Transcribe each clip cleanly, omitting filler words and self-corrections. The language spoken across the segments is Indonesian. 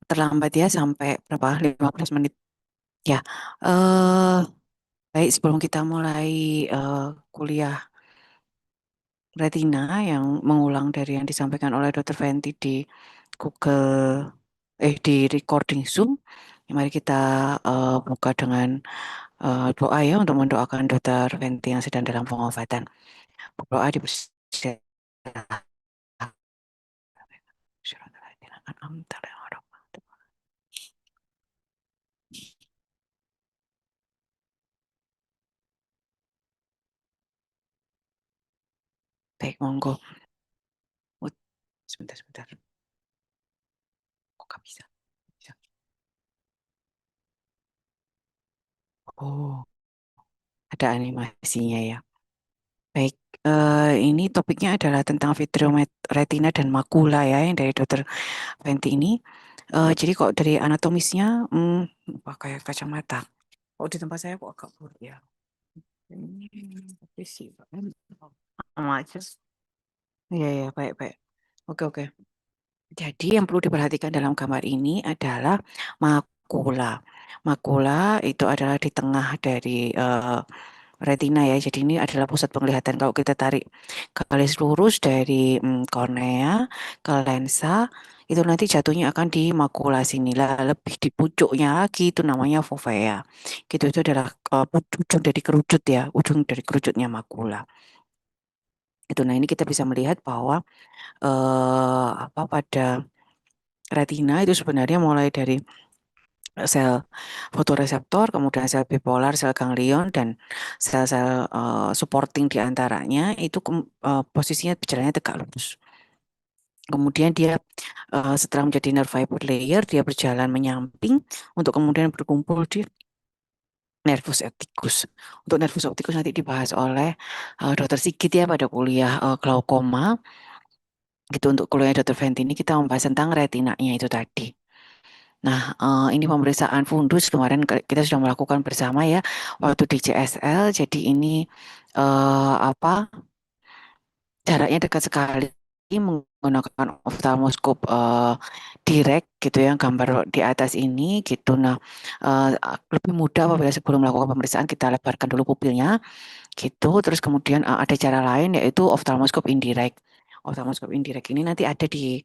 terlambat ya sampai berapa 15 menit ya. eh Baik, sebelum kita mulai kuliah retina yang mengulang dari yang disampaikan oleh Dr. Fenty di Google di recording Zoom, mari kita buka dengan doa ya untuk mendoakan Dr. Fenty yang sedang dalam pengobatan. Berdoa dipersilakan. Baik, monggo. Sebentar, sebentar. Kok nggak bisa? Bisa. Oh, ada animasinya ya. Baik, ini topiknya adalah tentang retina dan makula ya, yang dari Dokter Fenty ini. Jadi kok dari anatomisnya, pakai kacamata. Oh, di tempat saya kok agak buruk ya. Tapi sih, sama aja. Iya, ya, baik, baik. Oke, oke. Jadi yang perlu diperhatikan dalam gambar ini adalah makula. Makula itu adalah di tengah dari retina ya. Jadi ini adalah pusat penglihatan. Kalau kita tarik garis lurus dari kornea ke lensa, itu nanti jatuhnya akan di makula sini lah. Lebih di pucuknya lagi itu namanya fovea. Gitu itu adalah ujung dari kerucut ya, ujung dari kerucutnya makula. Itu nah ini kita bisa melihat bahwa apa pada retina itu sebenarnya mulai dari sel fotoreseptor, kemudian sel bipolar, sel ganglion, dan sel-sel supporting di antaranya itu posisinya berjalannya tegak lurus. Kemudian dia setelah menjadi nerve fiber layer, dia berjalan menyamping untuk kemudian berkumpul di nervus opticus. Untuk nervus opticus nanti dibahas oleh Dr. Sigit ya pada kuliah glaukoma. Gitu untuk kuliah Dr. Fenty ini kita membahas tentang retinanya itu tadi. Nah, ini pemeriksaan fundus kemarin kita sudah melakukan bersama ya waktu di CSL. Jadi ini apa jaraknya dekat sekali menggunakan oftalmoskop direct gitu ya, gambar di atas ini gitu. Nah, lebih mudah apabila sebelum melakukan pemeriksaan kita lebarkan dulu pupilnya gitu. Terus kemudian ada cara lain yaitu oftalmoskop indirect. Oftalmoskop indirect ini nanti ada di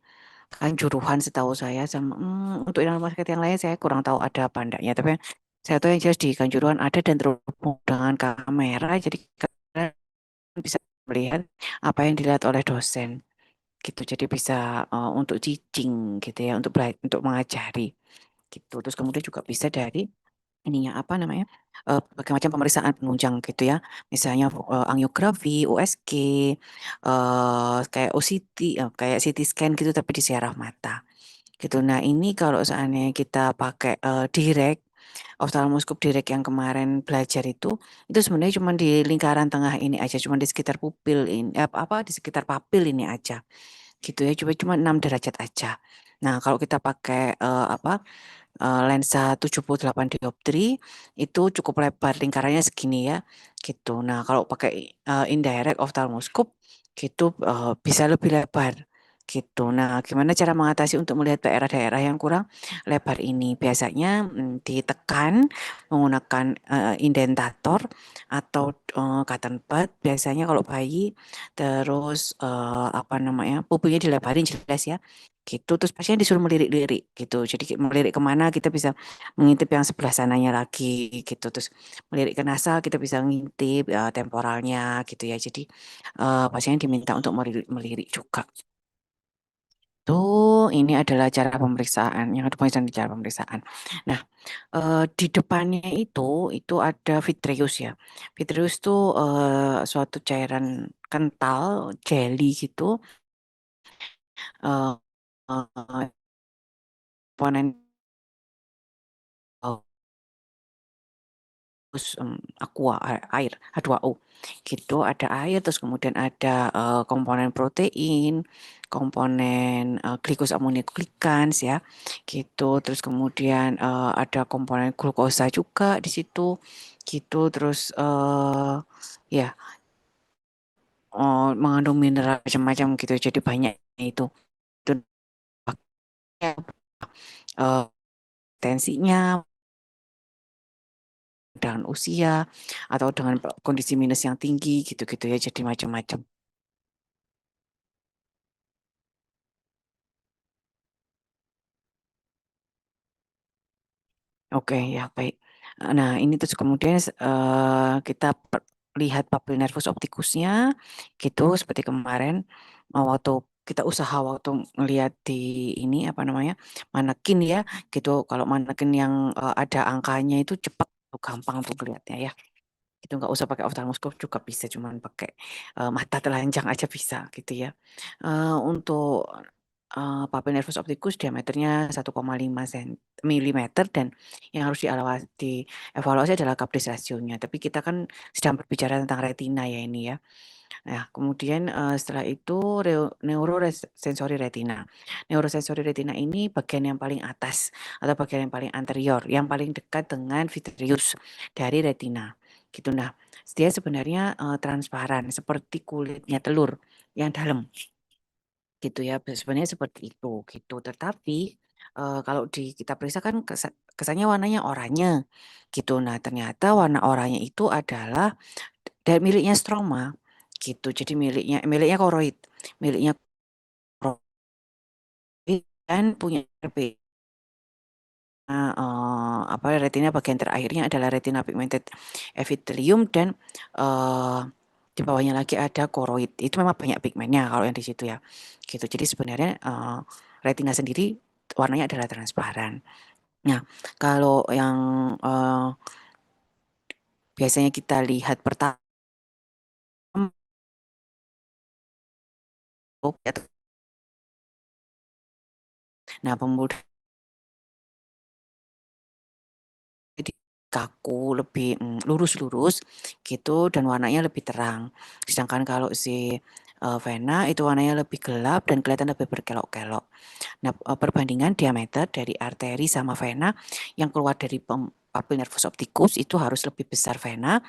Kanjuruhan setahu saya sama untuk yang rumah sakit yang lain saya kurang tahu ada apa enggaknya, tapi saya tahu yang jelas di Kanjuruhan ada dan terhubung dengan kamera jadi kalian bisa melihat apa yang dilihat oleh dosen gitu, jadi bisa untuk teaching gitu ya, untuk untuk mengajari gitu. Terus kemudian juga bisa dari ininya apa namanya berbagai macam pemeriksaan penunjang gitu ya, misalnya angiografi, USG, kayak OCT, kayak CT scan gitu tapi di syaraf mata gitu. Nah ini kalau seandainya kita pakai direct oftalmoskop direct yang kemarin belajar itu sebenarnya cuma di lingkaran tengah ini aja, cuma di sekitar pupil ini apa di sekitar papil ini aja gitu ya, cuma 6 derajat aja. Nah kalau kita pakai apa lensa 78 dioptri itu cukup lebar, lingkarannya segini ya gitu. Nah kalau pakai indirect ophthalmoscope gitu bisa lebih lebar gitu. Nah gimana cara mengatasi untuk melihat daerah-daerah yang kurang lebar ini? Biasanya ditekan menggunakan indentator atau cotton bud biasanya kalau bayi, terus apa namanya pupilnya dilebarin jelas ya gitu, terus pasien disuruh melirik-lirik gitu, jadi melirik kemana kita bisa mengintip yang sebelah sananya lagi gitu, terus melirik ke nasal kita bisa ngintip temporalnya gitu ya, jadi pasien diminta untuk melirik juga tuh. Ini adalah cara pemeriksaan yang ada pemeriksaan di cara pemeriksaan. Nah, di depannya itu ada vitreous ya. Vitreous tuh suatu cairan kental jelly gitu, eh, komponen terus aqua air H2O gitu, ada air terus kemudian ada komponen protein, komponen glikosamioglikans ya gitu, terus kemudian ada komponen glukosa juga di situ gitu, terus ya mengandung mineral macam-macam gitu, jadi banyak itu. Itu eh, tensinya dengan usia atau dengan kondisi minus yang tinggi gitu-gitu ya, jadi macam-macam. Oke ya baik. Nah ini terus kemudian kita lihat papil nervus opticusnya gitu seperti kemarin waktu kita usaha waktu melihat di ini apa namanya manekin ya gitu. Kalau manekin yang ada angkanya itu cepat gampang tuh kelihatnya ya. Itu nggak usah pakai oftalmoskop juga bisa, cuman pakai mata telanjang aja bisa gitu ya. Untuk papil nervus opticus diameternya 1,5 milimeter dan yang harus dievaluasi adalah Kaplan rasionya. Tapi kita kan sedang berbicara tentang retina ya ini ya. Nah, kemudian setelah itu neurosensori retina. Neurosensori retina ini bagian yang paling atas atau bagian yang paling anterior, yang paling dekat dengan vitreous dari retina. Gitu. Nah, dia sebenarnya transparan seperti kulitnya telur yang dalam. Gitu ya, sebenarnya seperti itu gitu. Tetapi kalau kita periksa kan kesannya warnanya oranye gitu. Nah, ternyata warna oranye itu adalah dari miliknya stroma gitu. Jadi miliknya koroid, miliknya koroid dan punya RP. Apa retina bagian terakhirnya adalah retina pigmented epithelium dan di bawahnya lagi ada koroid. Itu memang banyak pigmennya kalau yang di situ ya. Gitu. Jadi sebenarnya retina sendiri warnanya adalah transparan. Nah, kalau yang biasanya kita lihat pertama, nah pembuluh jadi kaku, lebih lurus-lurus gitu dan warnanya lebih terang. Sedangkan kalau si vena itu warnanya lebih gelap dan kelihatan lebih berkelok-kelok. Nah, perbandingan diameter dari arteri sama vena yang keluar dari papil nervus opticus itu harus lebih besar vena.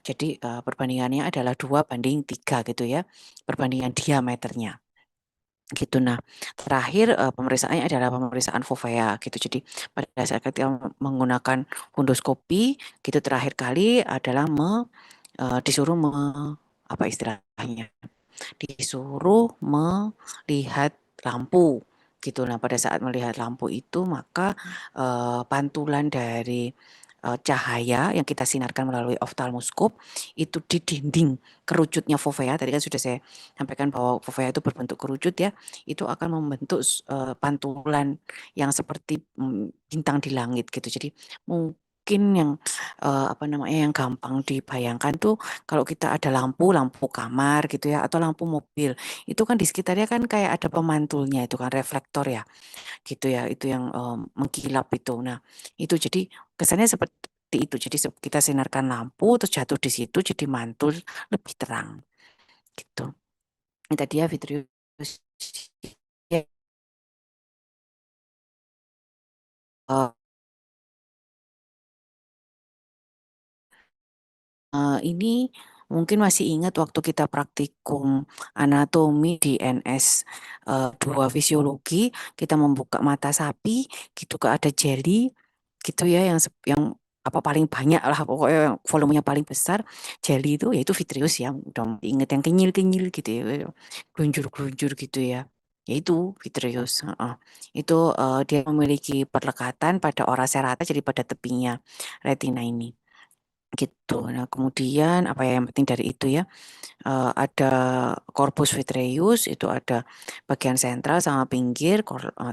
Jadi perbandingannya adalah 2:3 gitu ya, perbandingan diameternya. Gitu. Nah, terakhir pemeriksaannya adalah pemeriksaan fovea gitu. Jadi pada saat kita menggunakan fundoskopi gitu terakhir kali adalah disuruh apa istilahnya? Disuruh melihat lampu gitu. Nah, pada saat melihat lampu itu maka pantulan dari cahaya yang kita sinarkan melalui oftalmoskop itu di dinding kerucutnya fovea. Tadi kan sudah saya sampaikan bahwa fovea itu berbentuk kerucut ya. Itu akan membentuk pantulan yang seperti bintang di langit gitu. Jadi mungkin yang apa namanya yang gampang dibayangkan tuh kalau kita ada lampu kamar gitu ya atau lampu mobil itu kan di sekitarnya kan kayak ada pemantulnya itu kan reflektor ya gitu ya itu yang mengkilap itu. Nah itu jadi kesannya seperti itu. Jadi kita sinarkan lampu terus jatuh di situ jadi mantul lebih terang gitu. Ini tadi ya Vitrius. Ya, ini mungkin masih ingat waktu kita praktikum anatomi di NS 2 fisiologi, kita membuka mata sapi, gitu ke ada jeli, gitu ya yang apa paling banyak lah pokoknya yang volumenya paling besar jeli itu yaitu Vitrius yang udah inget yang kenyil-kenyil gitu ya, gelunjur-gelunjur gitu ya. Yaitu Vitrius. Heeh. Itu dia memiliki perlekatan pada ora serata jadi pada tepinya retina ini. Gitu. Nah, kemudian apa ya yang penting dari itu ya, ada corpus vitreus itu ada bagian sentral sama pinggir,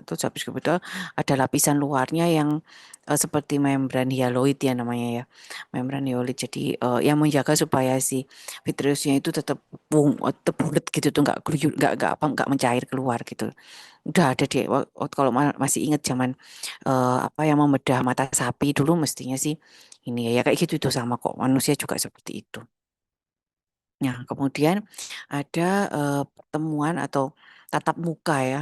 terus habis itu ada lapisan luarnya yang seperti membran hyaloid ya namanya ya, membran hyaloid. Jadi yang menjaga supaya si vitreusnya itu tetap tetap bulat gitu tuh nggak gluyur, nggak mencair keluar gitu. Udah ada deh. Kalau masih ingat zaman apa yang membedah mata sapi dulu mestinya sih ini ya, ya kayak gitu itu sama kok manusia juga seperti itu. Nah, kemudian ada pertemuan atau tatap muka ya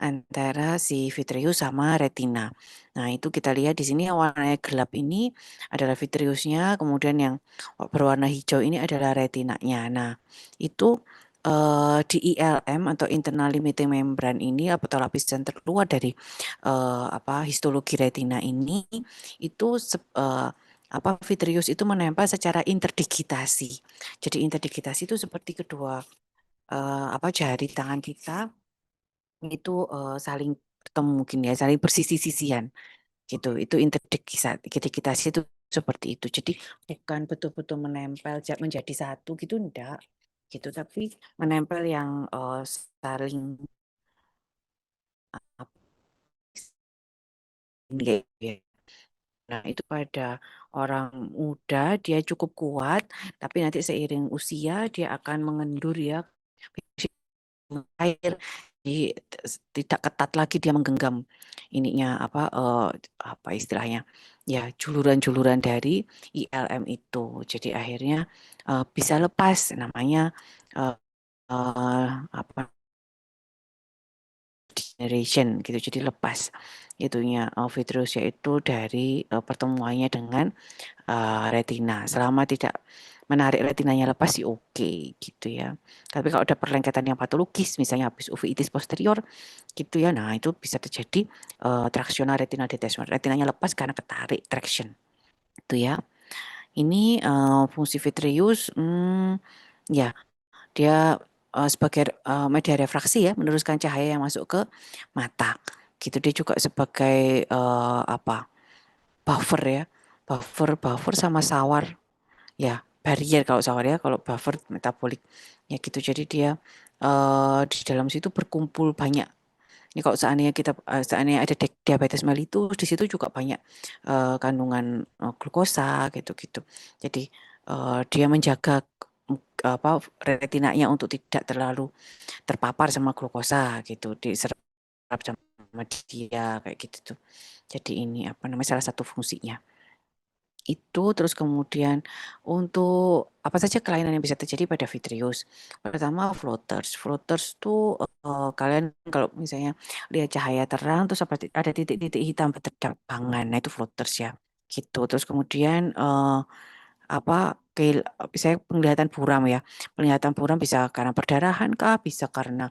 antara si vitreus sama retina. Nah, itu kita lihat di sini yang warnanya gelap ini adalah vitreusnya, kemudian yang berwarna hijau ini adalah retinanya. Nah, itu di ILM atau internal limiting membrane ini atau lapisan terluar dari histologi retina ini itu vitreous itu menempel secara interdigitasi. Jadi interdigitasi itu seperti kedua jari tangan kita itu saling bertemu mungkin ya, saling bersisi-sisian gitu. Itu interdigitasi itu seperti itu. Jadi bukan betul-betul menempel menjadi satu gitu, enggak gitu, tapi menempel yang saling apa ya. Nah, itu pada orang muda dia cukup kuat, tapi nanti seiring usia dia akan mengendur ya air, jadi tidak ketat lagi dia menggenggam ininya apa istilahnya ya, juluran-juluran dari ILM itu. Jadi akhirnya bisa lepas namanya eh, apa degeneration gitu. Jadi lepas itunya vitreousnya itu dari pertemuannya dengan retina. Selama tidak menarik retinanya lepas sih oke gitu ya. Tapi kalau ada perlengketan yang patologis, misalnya habis uveitis posterior gitu ya, nah itu bisa terjadi tractional retinal detachment. Retinanya lepas karena ketarik traction. Itu ya. Ini fungsi vitreous, ya dia sebagai media refraksi ya, meneruskan cahaya yang masuk ke mata. Gitu dia juga sebagai buffer ya, buffer sama sawar ya, barrier kalau sawar ya, kalau buffer metabolik ya gitu. Jadi dia di dalam situ berkumpul banyak. Ini kalau seandainya ada diabetes mellitus, di situ juga banyak kandungan glukosa gitu-gitu. Jadi dia menjaga retinanya untuk tidak terlalu terpapar sama glukosa gitu, diserap sama dia kayak gitu tuh. Jadi ini salah satu fungsinya. Itu terus kemudian untuk apa saja kelainan yang bisa terjadi pada vitreous. Pertama floaters. Floaters tuh kalian kalau misalnya lihat cahaya terang terus ada titik-titik hitam berterbangan. Nah, itu floaters ya. Gitu. Terus kemudian misalnya penglihatan buram ya. Penglihatan buram bisa karena perdarahan kah, bisa karena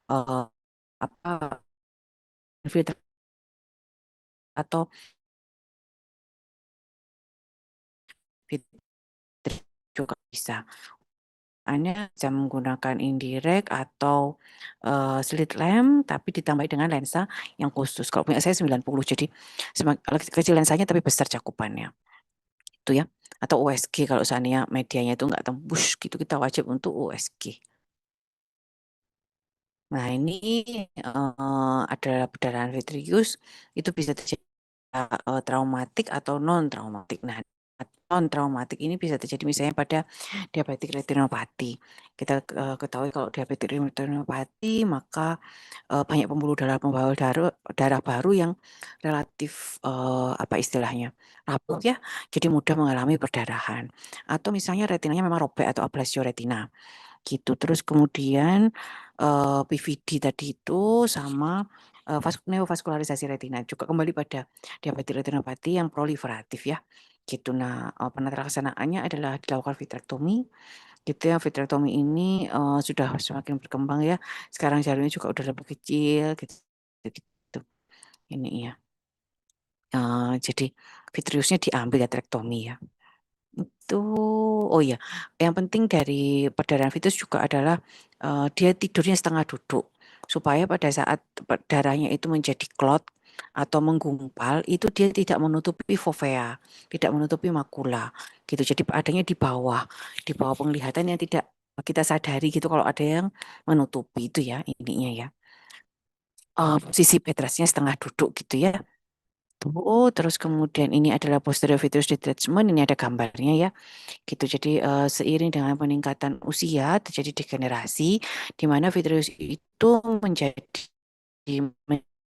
eh, apa filter atau vitreous juga bisa. Hanya bisa menggunakan indirect atau slit lamp tapi ditambah dengan lensa yang khusus. Kalau punya saya 90, jadi semakin kecil lensanya tapi besar cakupannya. Itu ya. Atau USG kalau seandainya medianya itu nggak tembus gitu, kita wajib untuk USG. Nah, ini adalah perdarahan vitreous, itu bisa terjadi traumatik atau non traumatik. Nah, non traumatik ini bisa terjadi misalnya pada diabetik retinopati. Kita ketahui kalau diabetik retinopati maka banyak pembuluh darah pembawa darah baru yang relatif apa istilahnya rapuh ya, jadi mudah mengalami perdarahan. Atau misalnya retinanya memang robek atau ablasio retina gitu. Terus kemudian PVD tadi itu sama neovaskularisasi retina juga kembali pada diabetes retinopati yang proliferatif ya gitu. Nah, penata laksanaannya adalah dilakukan vitrektomi gitu ya. Vitrektomi ini sudah semakin berkembang ya. Sekarang jaringannya juga udah lebih kecil gitu. Gitu. Ini ya. Jadi vitreousnya diambil ya trektomi ya. Itu, oh iya, yang penting dari perdarahan fetus juga adalah dia tidurnya setengah duduk supaya pada saat darahnya itu menjadi clot atau menggumpal itu dia tidak menutupi fovea, tidak menutupi makula gitu. Jadi adanya di bawah penglihatan yang tidak kita sadari gitu kalau ada yang menutupi itu ya ininya ya. Sisi petrasnya setengah duduk gitu ya. Tuh, terus kemudian ini adalah posterior vitreous detachment, ini ada gambarnya ya. Gitu. Jadi seiring dengan peningkatan usia terjadi degenerasi di mana vitreous itu menjadi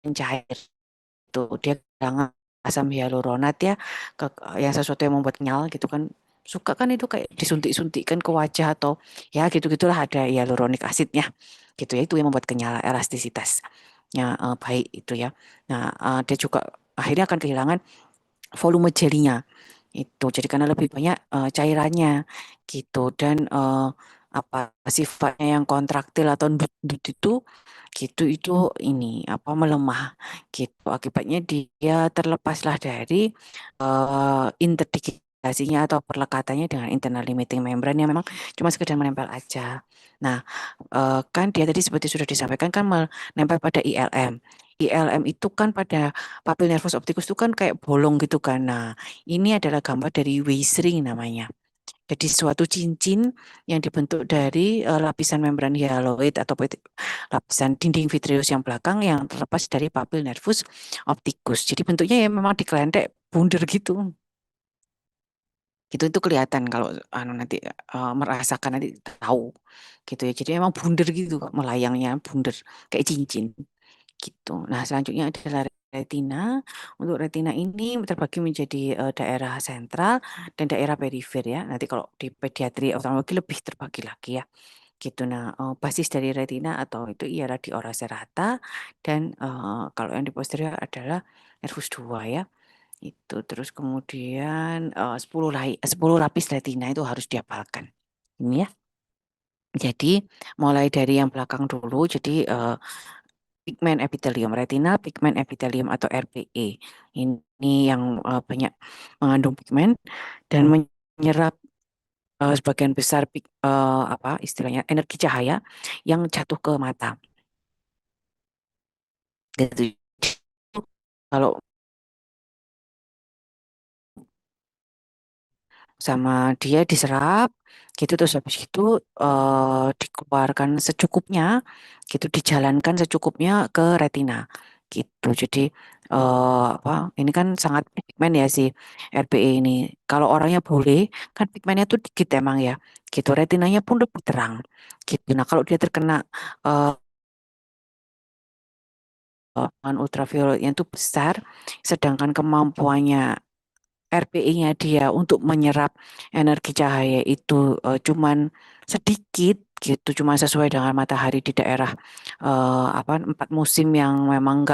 mencair. Itu dia kehilangan asam hyaluronat ya, yang sesuatu yang membuat kenyal gitu kan. Suka kan itu kayak disuntik-suntikkan ke wajah atau ya gitu-gitulah, ada hyaluronik asidnya. Gitu ya, itu yang membuat kenyal, elastisitasnya baik itu ya. Nah, dia juga akhirnya akan kehilangan volume jelinya itu. Jadi karena lebih banyak cairannya gitu dan apa sifatnya yang kontraktil atau ndut-ndut itu ini apa melemah gitu. Akibatnya dia terlepaslah dari interdikasinya atau perlekatannya dengan internal limiting membrane yang memang cuma sekedar menempel aja. Nah, kan dia tadi seperti sudah disampaikan kan menempel pada ILM. ILM itu kan pada papil nervus opticus itu kan kayak bolong gitu kan. Nah, ini adalah gambar dari Weiss ring namanya. Jadi suatu cincin yang dibentuk dari lapisan membran hialoid atau lapisan dinding vitreous yang belakang yang terlepas dari papil nervus opticus. Jadi bentuknya ya memang dikelentek bunder gitu. Gitu itu kelihatan kalau nanti merasakan nanti tahu gitu ya. Jadi memang bunder gitu melayangnya bunder kayak cincin gitu. Nah, selanjutnya adalah retina. Untuk retina ini terbagi menjadi daerah sentral dan daerah perifer ya. Nanti kalau di pediatri oftalmologi lebih terbagi lagi ya. Gitu. Nah, basis dari retina atau itu ialah di ora serrata dan kalau yang di posterior adalah nervus 2 ya. Itu terus kemudian 10 lapis retina itu harus dihafalkan. Ini ya. Jadi mulai dari yang belakang dulu. Jadi pigmen epitelium, retina pigmen epitelium atau RPE. Ini yang banyak mengandung pigmen dan menyerap sebagian besar apa istilahnya energi cahaya yang jatuh ke mata. Gitu. Kalau sama dia diserap gitu terus habis itu dikeluarkan secukupnya gitu dijalankan secukupnya ke retina gitu jadi apa ini kan sangat pigmen ya si RPE ini kalau orangnya boleh kan pigmennya tuh dikit emang ya gitu retinanya pun lebih terang gitu nah kalau dia terkena eh, ultravioletnya itu besar sedangkan kemampuannya RPE-nya dia untuk menyerap energi cahaya itu cuman sedikit gitu, cuma sesuai dengan matahari di daerah apa 4 musim yang memang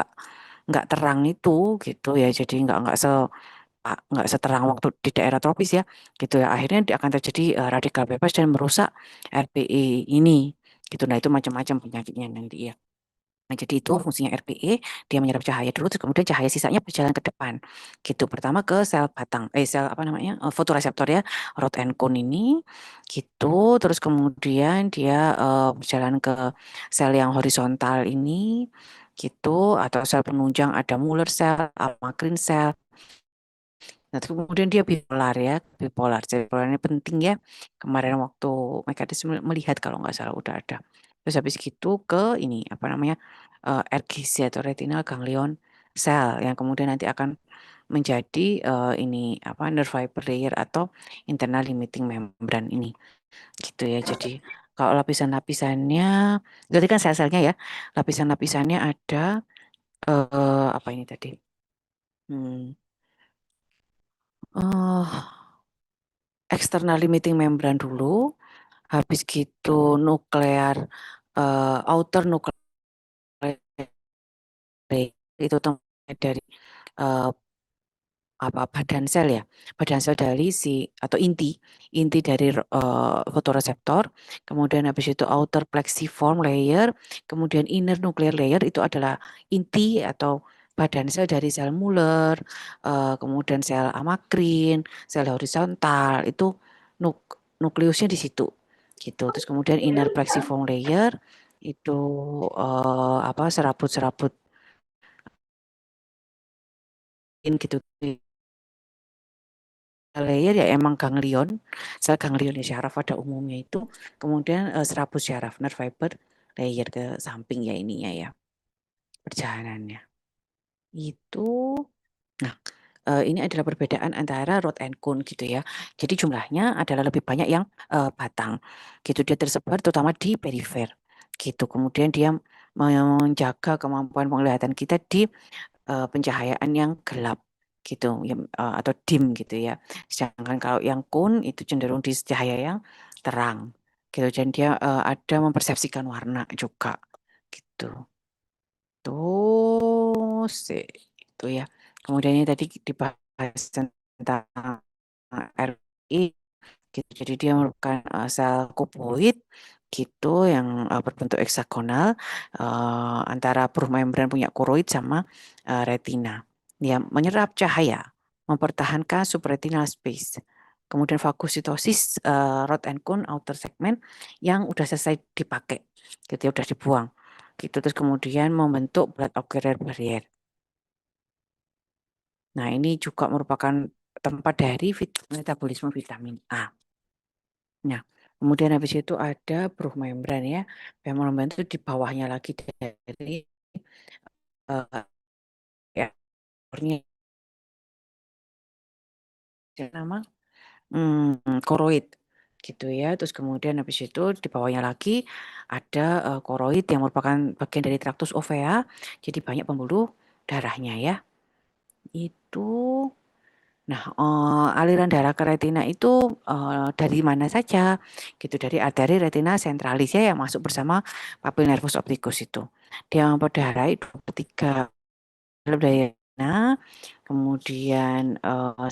nggak terang itu gitu ya, jadi nggak seterang waktu di daerah tropis ya, gitu ya. Akhirnya dia akan terjadi radikal bebas dan merusak RPE ini, gitu. Nah itu macam-macam penyakitnya nanti ya. Nah, jadi itu fungsinya RPE, dia menyerap cahaya dulu, terus kemudian cahaya sisanya berjalan ke depan. Gitu. Pertama ke sel batang, sel apa namanya, fotoreseptor ya, rod and cone ini, gitu. Terus kemudian dia berjalan ke sel yang horizontal ini, gitu. Atau sel penunjang ada Muller cell, Amacrine cell. Nah, terus kemudian dia bipolar ya, bipolar. Bipolar ini penting ya. Kemarin waktu mekanisme melihat kalau nggak salah udah ada. Terus habis gitu ke ini apa namanya RGC atau retinal ganglion cell yang kemudian nanti akan menjadi ini apa nerve fiber layer atau internal limiting membrane ini gitu ya. Jadi kalau lapisan-lapisannya, berarti kan sel-selnya ya, lapisan-lapisannya ada apa ini tadi? Hmm, external limiting membrane dulu, habis gitu nuklear, outer nuclear itu dari eh, apa badan sel ya, badan sel dari si atau inti dari fotoreseptor, kemudian habis itu outer plexiform layer, kemudian inner nuclear layer itu adalah inti atau badan sel dari sel Muller, kemudian sel Amacrine, sel horizontal itu nukleusnya di situ gitu. Terus kemudian inner plexiform layer itu apa serabut-serabut gitu layer ya emang ganglion, sel ganglion ya syaraf pada umumnya itu, kemudian serabut syaraf nerve fiber layer ke samping ya ininya ya perjalanannya. Itu, nah ini adalah perbedaan antara rod and cone gitu ya. Jadi jumlahnya adalah lebih banyak yang batang gitu dia tersebar terutama di perifer gitu. Kemudian dia menjaga kemampuan penglihatan kita di pencahayaan yang gelap gitu ya, atau dim gitu ya. Sedangkan kalau yang kun itu cenderung di cahaya yang terang gitu dan dia ada mempersepsikan warna juga gitu. Tuh sih itu ya. Kemudian ini tadi dibahas tentang RI gitu. Jadi dia merupakan sel kuboid gitu yang berbentuk heksagonal antara membran punya koroid sama retina. Dia menyerap cahaya, mempertahankan subretinal space. Kemudian fagositosis rod and cone outer segment yang udah selesai dipakai, gitu ya, udah dibuang. Gitu terus kemudian membentuk blood ocular barrier. Nah, ini juga merupakan tempat dari metabolisme vitamin A. Nah, kemudian habis itu ada bruh membran ya. Bruh membran itu di bawahnya lagi dari uh, ya, nama koroid gitu ya. Terus kemudian habis itu di bawahnya lagi ada koroid yang merupakan bagian dari traktus ovea. Jadi banyak pembuluh darahnya ya. Itu Nah, aliran darah ke retina itu dari mana saja? Gitu, dari arteri retina centralis ya yang masuk bersama papil nervus opticus itu. Dia berdarah itu ketika dari retina, kemudian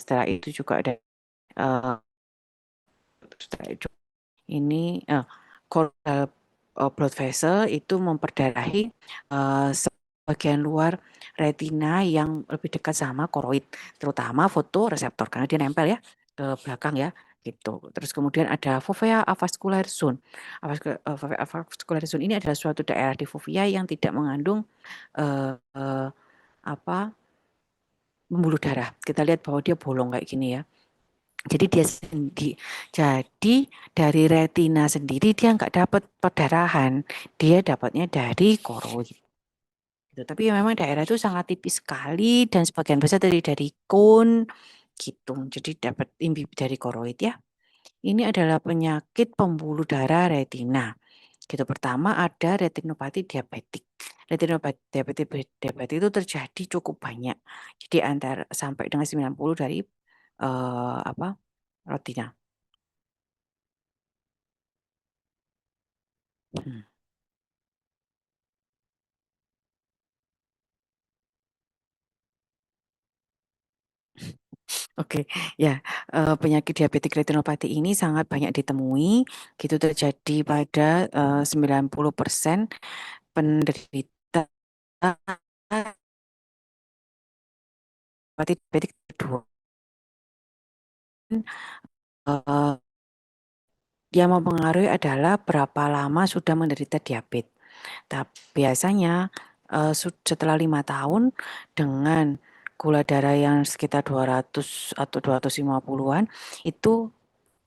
setelah itu juga ada setelah itu ini choroidal blood vessel itu memperdarahi bagian luar retina yang lebih dekat sama koroid, terutama fotoreseptor karena dia nempel ya ke belakang ya gitu. Terus kemudian ada fovea avascular zone. Fovea avascular zone ini adalah suatu daerah di fovea yang tidak mengandung uh, uh, apa pembuluh darah. Kita lihat bahwa dia bolong kayak gini ya. Jadi dari retina sendiri dia nggak dapat perdarahan, dia dapatnya dari koroid. Gitu. Tapi memang daerah itu sangat tipis sekali dan sebagian besar dari kon gitu. Jadi dapat imbi dari koroid ya. Ini adalah penyakit pembuluh darah retina. Gitu. Pertama ada retinopati diabetik. Retinopati diabetik itu terjadi cukup banyak. Jadi antara sampai dengan 90 dari retina. Hmm. Oke, ya, penyakit diabetik retinopati ini sangat banyak ditemui, gitu terjadi pada 90% penderita diabetik kedua. Eh, yang mempengaruhi adalah berapa lama sudah menderita diabetes. Tapi biasanya setelah 5 tahun dengan gula darah yang sekitar 200 atau 250-an itu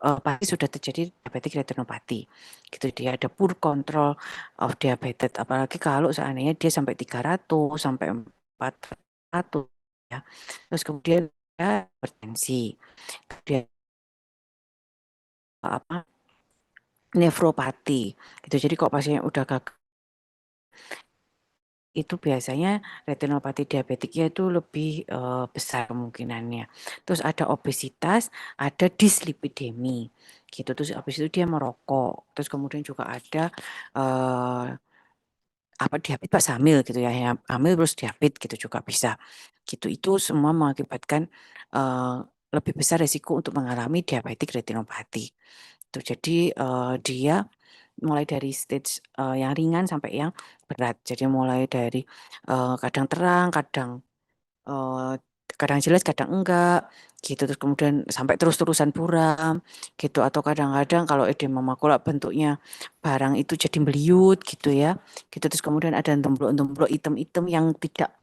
pasti sudah terjadi diabetic retinopathy. Gitu dia ada poor control of diabetes. Apalagi kalau seandainya dia sampai 300 sampai 400 ya. Terus kemudian dia hipertensi. Kemudian apa? Nefropati. Gitu. Jadi kok pasiennya udah gagal itu biasanya retinopati diabetiknya itu lebih besar kemungkinannya. Terus ada obesitas, ada dislipidemi, gitu. Terus habis itu dia merokok. Terus kemudian juga ada eh, diabetes pas hamil gitu ya, yang hamil terus diabetes gitu juga bisa. Gitu itu semua mengakibatkan eh, lebih besar resiko untuk mengalami diabetik retinopati. Tuh, jadi dia mulai dari stage yang ringan sampai yang berat. Jadi mulai dari kadang terang, uh, kadang jelas, kadang enggak, gitu. Terus kemudian sampai terus-terusan buram, gitu. Atau kadang-kadang kalau edema makula bentuknya barang itu jadi meliut, gitu ya. Gitu. Terus kemudian ada temblok-temblok hitam-hitam yang tidak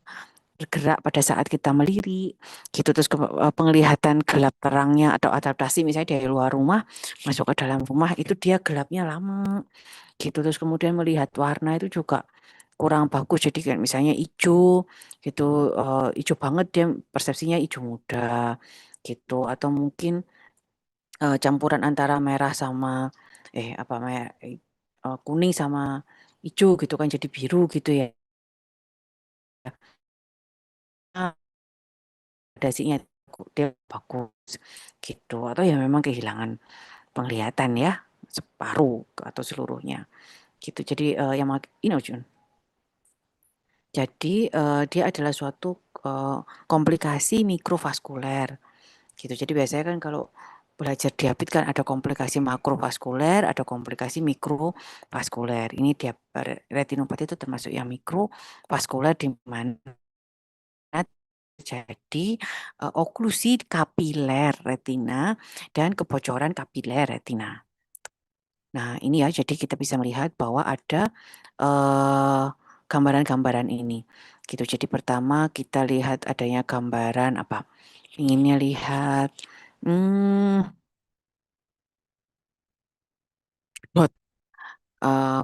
bergerak pada saat kita melirik, gitu. Terus penglihatan gelap terangnya atau adaptasi misalnya dari luar rumah masuk ke dalam rumah itu dia gelapnya lama, gitu. Terus kemudian melihat warna itu juga kurang bagus. Jadi kayak misalnya hijau gitu, hijau banget dia persepsinya hijau muda gitu. Atau mungkin campuran antara merah sama kuning sama hijau gitu kan jadi biru gitu ya. Nah, dasinya dia bagus gitu. Atau ya memang kehilangan penglihatan ya separuh atau seluruhnya gitu. Jadi yang ini Jun. Jadi dia adalah suatu komplikasi mikrovaskuler gitu. Jadi biasanya kan kalau belajar diabetes kan ada komplikasi makrovaskuler, ada komplikasi mikrovaskuler. Ini retinopati itu termasuk yang mikrovaskuler di mana terjadi oklusi kapiler retina dan kebocoran kapiler retina. Nah, ini ya, jadi kita bisa melihat bahwa ada gambaran-gambaran ini. Gitu. Jadi pertama kita lihat adanya gambaran apa? Inginnya lihat dot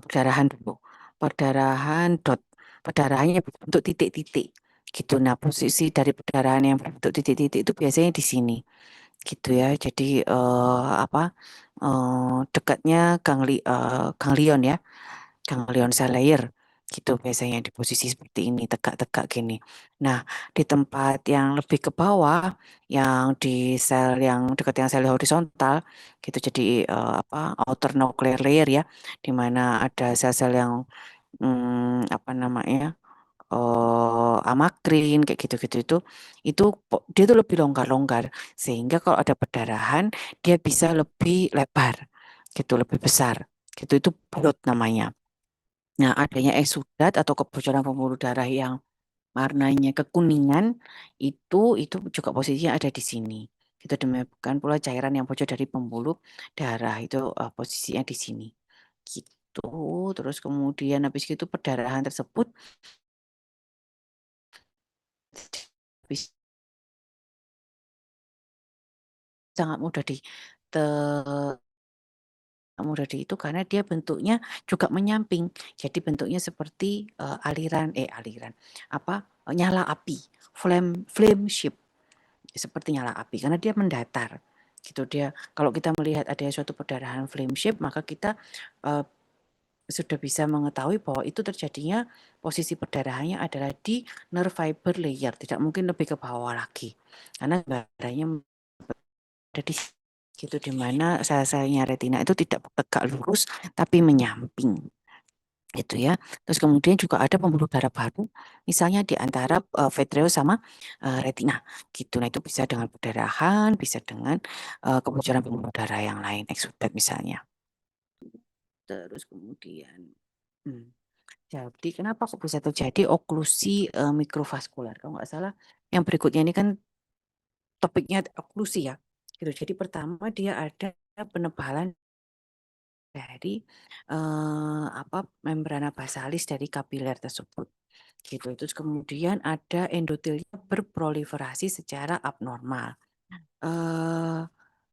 perdarahan dulu. Perdarahan dot. Perdarahannya berbentuk titik-titik. Gitu. Nah, posisi dari perdarahan yang berbentuk titik-titik itu biasanya di sini. Gitu ya. Jadi apa? Dekatnya ganglion ya. Ganglion cell layer gitu biasanya di posisi seperti ini tegak-tegak gini. Nah, di tempat yang lebih ke bawah yang di sel yang dekat yang sel horizontal gitu jadi apa outer nuclear layer ya di mana ada sel-sel yang apa namanya amakrin kayak gitu-gitu itu dia tuh lebih longgar-longgar sehingga kalau ada perdarahan dia bisa lebih lebar gitu lebih besar gitu itu bulat namanya. Nah, adanya eksudat atau kebocoran pembuluh darah yang warnanya kekuningan itu juga posisinya ada di sini. Itu demikian pula cairan yang bocor dari pembuluh darah itu posisinya di sini. Gitu. Terus kemudian habis itu perdarahan tersebut bisa sangat mudah itu karena dia bentuknya juga menyamping. Jadi bentuknya seperti aliran apa nyala api, flame shape seperti nyala api karena dia mendatar. Gitu dia kalau kita melihat ada suatu perdarahan flame shape maka kita uh, sudah bisa mengetahui bahwa itu terjadinya posisi perdarahannya adalah di nerve fiber layer, tidak mungkin lebih ke bawah lagi. Karena gambarannya ada di gitu di mana sel-selnya retina itu tidak tegak lurus tapi menyamping gitu ya. Terus kemudian juga ada pembuluh darah baru misalnya di antara vitreous sama retina gitu. Nah, itu bisa dengan perdarahan, bisa dengan kebocoran pembuluh darah yang lain, eksudat misalnya. Terus kemudian hmm, jadi kenapa kok bisa terjadi oklusi mikrovaskular? Kalau nggak salah yang berikutnya ini kan topiknya oklusi ya. Gitu. Jadi pertama dia ada penebalan dari apa membrana basalis dari kapiler tersebut. Gitu. Terus kemudian ada endotelnya berproliferasi secara abnormal. Eh,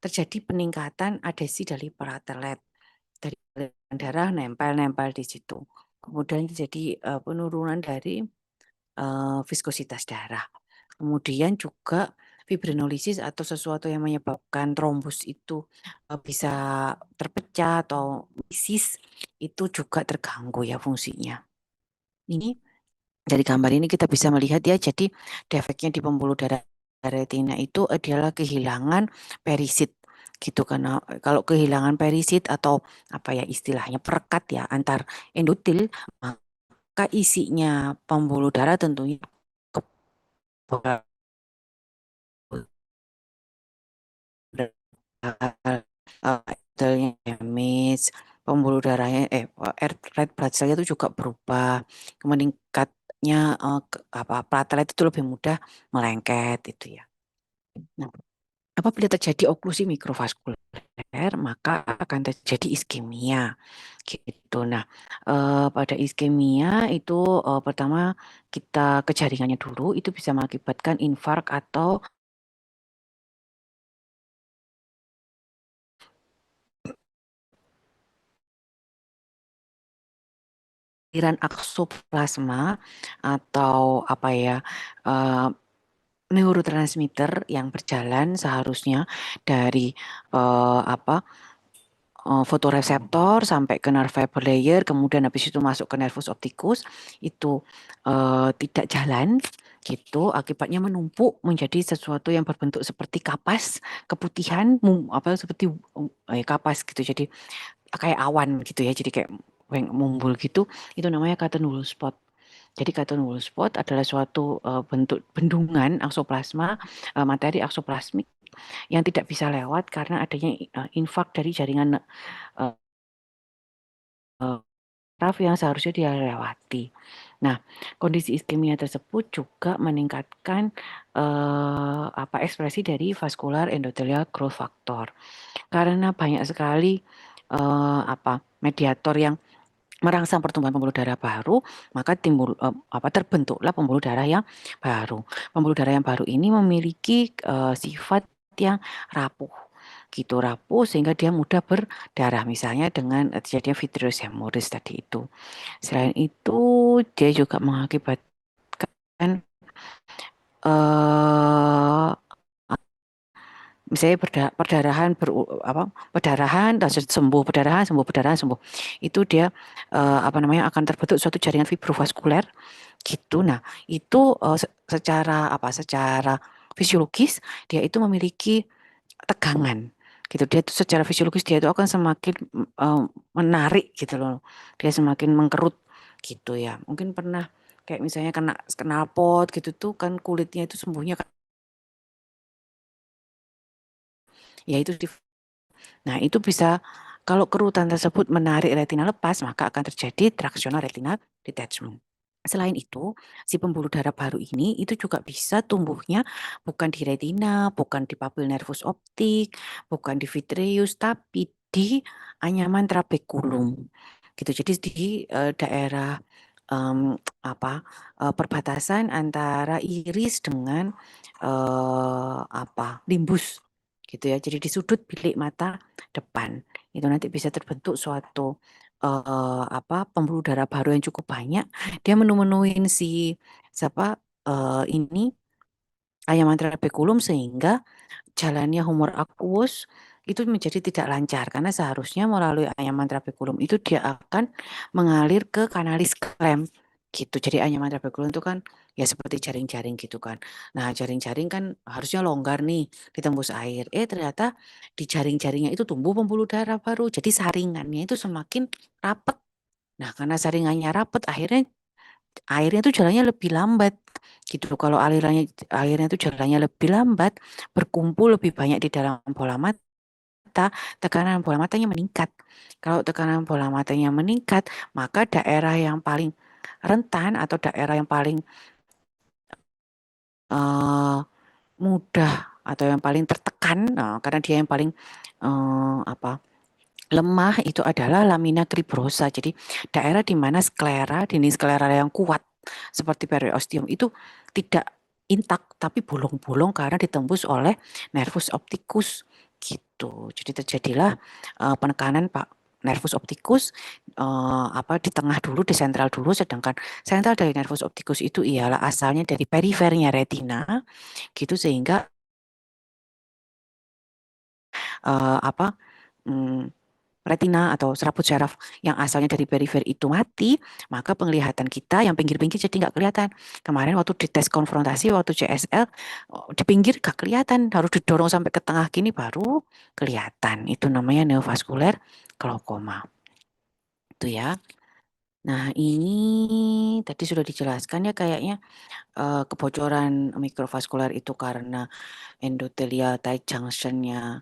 terjadi peningkatan adesi dari platelet dari aliran darah nempel-nempel di situ. Kemudian terjadi penurunan dari viskositas darah. Kemudian juga fibrinolisis atau sesuatu yang menyebabkan trombus itu bisa terpecah atau isis itu juga terganggu ya fungsinya. Ini dari gambar ini kita bisa melihat ya, jadi defeknya di pembuluh darah retina itu adalah kehilangan perisit gitu karena kalau kehilangan perisit atau apa ya istilahnya perekat ya antar endotel maka isinya pembuluh darah tentunya damage, pembuluh darahnya red blood cell itu juga berubah, meningkatnya apa platelet itu lebih mudah melengket itu ya. Nah, apabila terjadi oklusi mikrovaskuler, maka akan terjadi iskemia gitu. Nah, pada iskemia itu pertama kita ke jaringannya dulu itu bisa mengakibatkan infark atau aliran aksoplasma atau apa ya eh, neurotransmitter yang berjalan seharusnya dari apa fotoreseptor sampai ke nerve fiber layer, kemudian habis itu masuk ke nervus opticus, itu tidak jalan gitu, akibatnya menumpuk menjadi sesuatu yang berbentuk seperti kapas, keputihan, apa seperti kapas gitu, jadi kayak awan gitu ya, jadi kayak mumbul gitu, itu namanya Cottonwool spot. Jadi Cotton wool spot adalah suatu bentuk bendungan aksoplasma, materi aksoplasmik yang tidak bisa lewat karena adanya infak dari jaringan uh, saraf yang seharusnya dia lewati. Nah, kondisi iskemia tersebut juga meningkatkan ekspresi dari vascular endothelial growth factor. Karena banyak sekali mediator yang merangsang pertumbuhan pembuluh darah baru, maka terbentuklah pembuluh darah yang baru. Pembuluh darah yang baru ini memiliki sifat yang rapuh, gitu rapuh sehingga dia mudah berdarah, misalnya dengan terjadinya vitreous hemorrhage tadi itu. Selain itu, dia juga mengakibatkan eh misalnya perdarahan perdarahan dan sembuh, perdarahan sembuh, perdarahan sembuh. Itu dia akan terbentuk suatu jaringan fibrovaskuler gitu. Nah, itu secara fisiologis dia itu memiliki tegangan gitu. Dia itu secara fisiologis dia itu akan semakin menarik gitu loh. Dia semakin mengkerut gitu ya. Mungkin pernah kayak misalnya kena knalpot gitu tuh kan kulitnya itu sembuhnya ya itu. Nah, itu bisa kalau kerutan tersebut menarik retina lepas, maka akan terjadi tractional retinal detachment. Selain itu, si pembuluh darah baru ini itu juga bisa tumbuhnya bukan di retina, bukan di papil nervus optik, bukan di vitreous, tapi di anyaman trabekulum. Gitu. Jadi di daerah em, perbatasan antara iris dengan limbus gitu ya. Jadi di sudut bilik mata depan itu nanti bisa terbentuk suatu pembuluh darah baru yang cukup banyak. Dia menu-menuin si siapa ini ayam trabekulum sehingga jalannya humor aqueous itu menjadi tidak lancar karena seharusnya melalui anyaman trabekulum itu dia akan mengalir ke kanalis klem gitu. Jadi anyaman trabekulum itu kan ya seperti jaring-jaring gitu kan. Nah, jaring-jaring kan harusnya longgar nih ditembus air. Ternyata di jaring-jaringnya itu tumbuh pembuluh darah baru. Jadi saringannya itu semakin rapat. Nah, karena saringannya rapat akhirnya airnya itu jalannya lebih lambat gitu. Kalau airnya itu jalannya lebih lambat, berkumpul lebih banyak di dalam bola mata, tekanan bola matanya meningkat. Kalau tekanan bola matanya meningkat, maka daerah yang paling rentan atau daerah yang paling uh, mudah atau yang paling tertekan, karena dia yang paling lemah itu adalah lamina cribrosa. Jadi daerah di mana dinding sklera yang kuat seperti periosteum itu tidak intak tapi bolong-bolong karena ditembus oleh nervus opticus gitu. Jadi terjadilah penekanan nervus opticus di tengah dulu, di sentral dulu, sedangkan sentral dari nervus opticus itu ialah asalnya dari perifernya retina gitu sehingga eh, apa hmm, retina atau serabut syaraf yang asalnya dari perifer itu mati, maka penglihatan kita yang pinggir-pinggir jadi nggak kelihatan. Kemarin waktu di tes konfrontasi, waktu CSL, di pinggir nggak kelihatan, harus didorong sampai ke tengah gini baru kelihatan. Itu namanya neovaskuler glaukoma. Itu ya. Nah, ini tadi sudah dijelaskan ya kayaknya kebocoran mikrovaskular itu karena endothelial tight junction-nya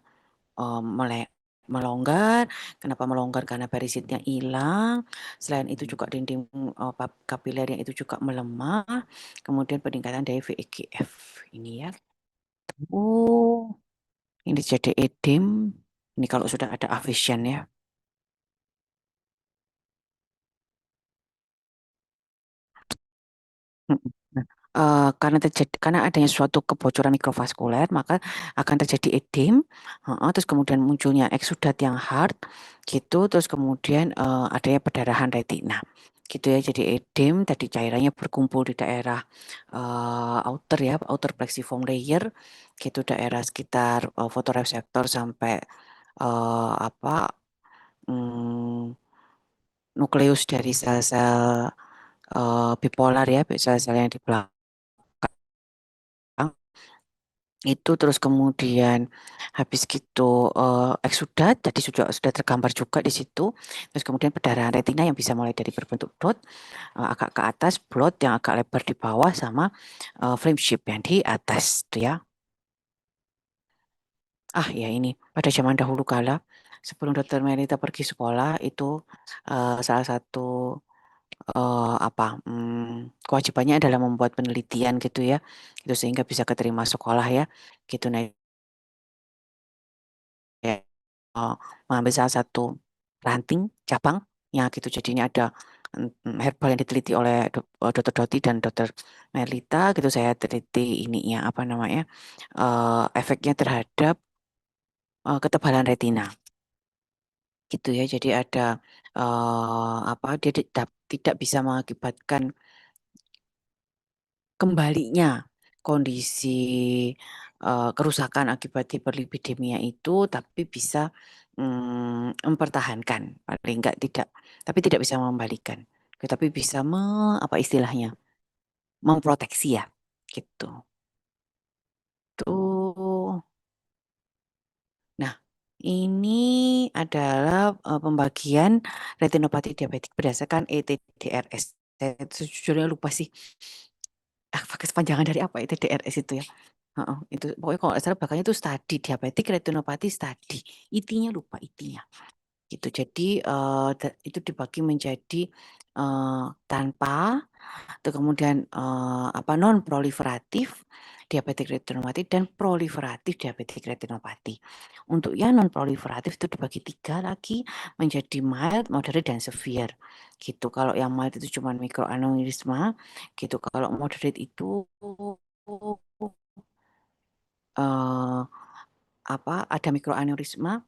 melonggar. Kenapa melonggar? Karena perisitnya hilang. Selain itu juga dinding kapilernya itu juga melemah. Kemudian peningkatan dari VEGF ini ya. Oh, ini jadi edem. Ini kalau sudah ada avison ya. Mm-mm. Nah, karena adanya suatu kebocoran mikrovaskuler, maka akan terjadi edem, terus kemudian munculnya eksudat yang hard, gitu, terus kemudian adanya perdarahan retina, gitu ya. Jadi edem tadi cairannya berkumpul di daerah outer ya, outer plexiform layer, gitu, daerah sekitar fotoreseptor sampai eh, apa mm, nukleus dari sel-sel bipolar ya, sel-sel yang di belakang Itu terus kemudian habis gitu eksudat, jadi sudah tergambar juga di situ. Terus kemudian perdarahan retina yang bisa mulai dari berbentuk dot, agak ke atas, blot yang agak lebar di bawah, sama flame shift yang di atas tuh ya. Ah ya ini, pada zaman dahulu kala, sebelum Dokter Melita pergi sekolah itu salah satu kewajibannya adalah membuat penelitian gitu ya, gitu sehingga bisa keterima sekolah ya, gitu. Nah, ya, mengambil salah satu ranting cabang ya gitu. Jadi ini ada herbal yang diteliti oleh Dokter Doti dan Dokter Melita gitu. Saya teliti ininya apa namanya efeknya terhadap ketebalan retina gitu ya. Jadi ada apa dia tidak bisa mengakibatkan kembalinya kondisi kerusakan akibat hiperlipidemia itu, tapi bisa mempertahankan paling enggak tidak, tapi tidak bisa mengembalikan, tetapi bisa apa istilahnya memproteksi ya gitu. Tuh. Nah, ini adalah pembagian retinopati diabetik berdasarkan ETDRS. Saya sejujurnya lupa sih, pakai kepanjangan dari apa ETDRS itu ya. Heeh, itu pokoknya kalau nggak salah belakangnya itu studi diabetik retinopati studi. IT-nya lupa IT-nya. Gitu. Jadi itu dibagi menjadi tanpa, atau kemudian apa non proliferatif diabetik retinopati dan proliferatif diabetik retinopati. Untuk yang non proliferatif itu dibagi 3 lagi menjadi mild, moderate dan severe. Gitu. Kalau yang mild itu cuma mikroaneurisma, gitu. Kalau moderate itu eh apa ada mikroaneurisma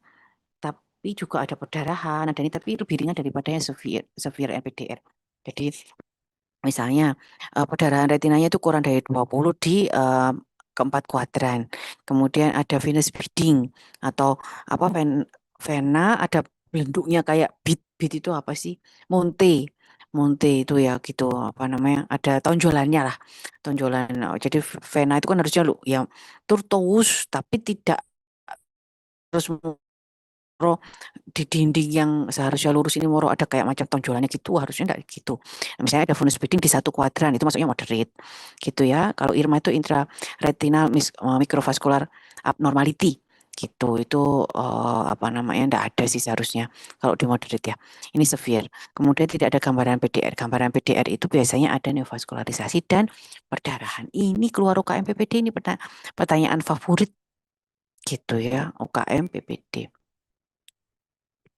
tapi juga ada perdarahan, ada ini tapi lebih ringan daripada yang severe severe NPDR. Jadi misalnya perdarahan retinanya itu kurang dari 20 di keempat kuadran. Kemudian ada venous bleeding atau apa vena ada bentuknya kayak bit itu apa sih? Monte. Monte itu ya gitu apa namanya? Ada tonjolannya lah. Tonjolan. Jadi vena itu kan harusnya lu ya terus tapi tidak terus moro di dinding yang seharusnya lurus ini moro ada kayak macam tonjolannya gitu, harusnya enggak gitu. Nah, misalnya ada venous bleeding di satu kuadran itu masuknya moderate gitu ya. Kalau IRMA itu intraretinal microvascular abnormality gitu. Itu apa namanya enggak ada sih seharusnya kalau di moderate ya. Ini severe. Kemudian tidak ada gambaran PDR. Gambaran PDR itu biasanya ada neovaskularisasi dan perdarahan. Ini keluar UKM PPD ini pertanyaan favorit gitu ya, UKM PPD.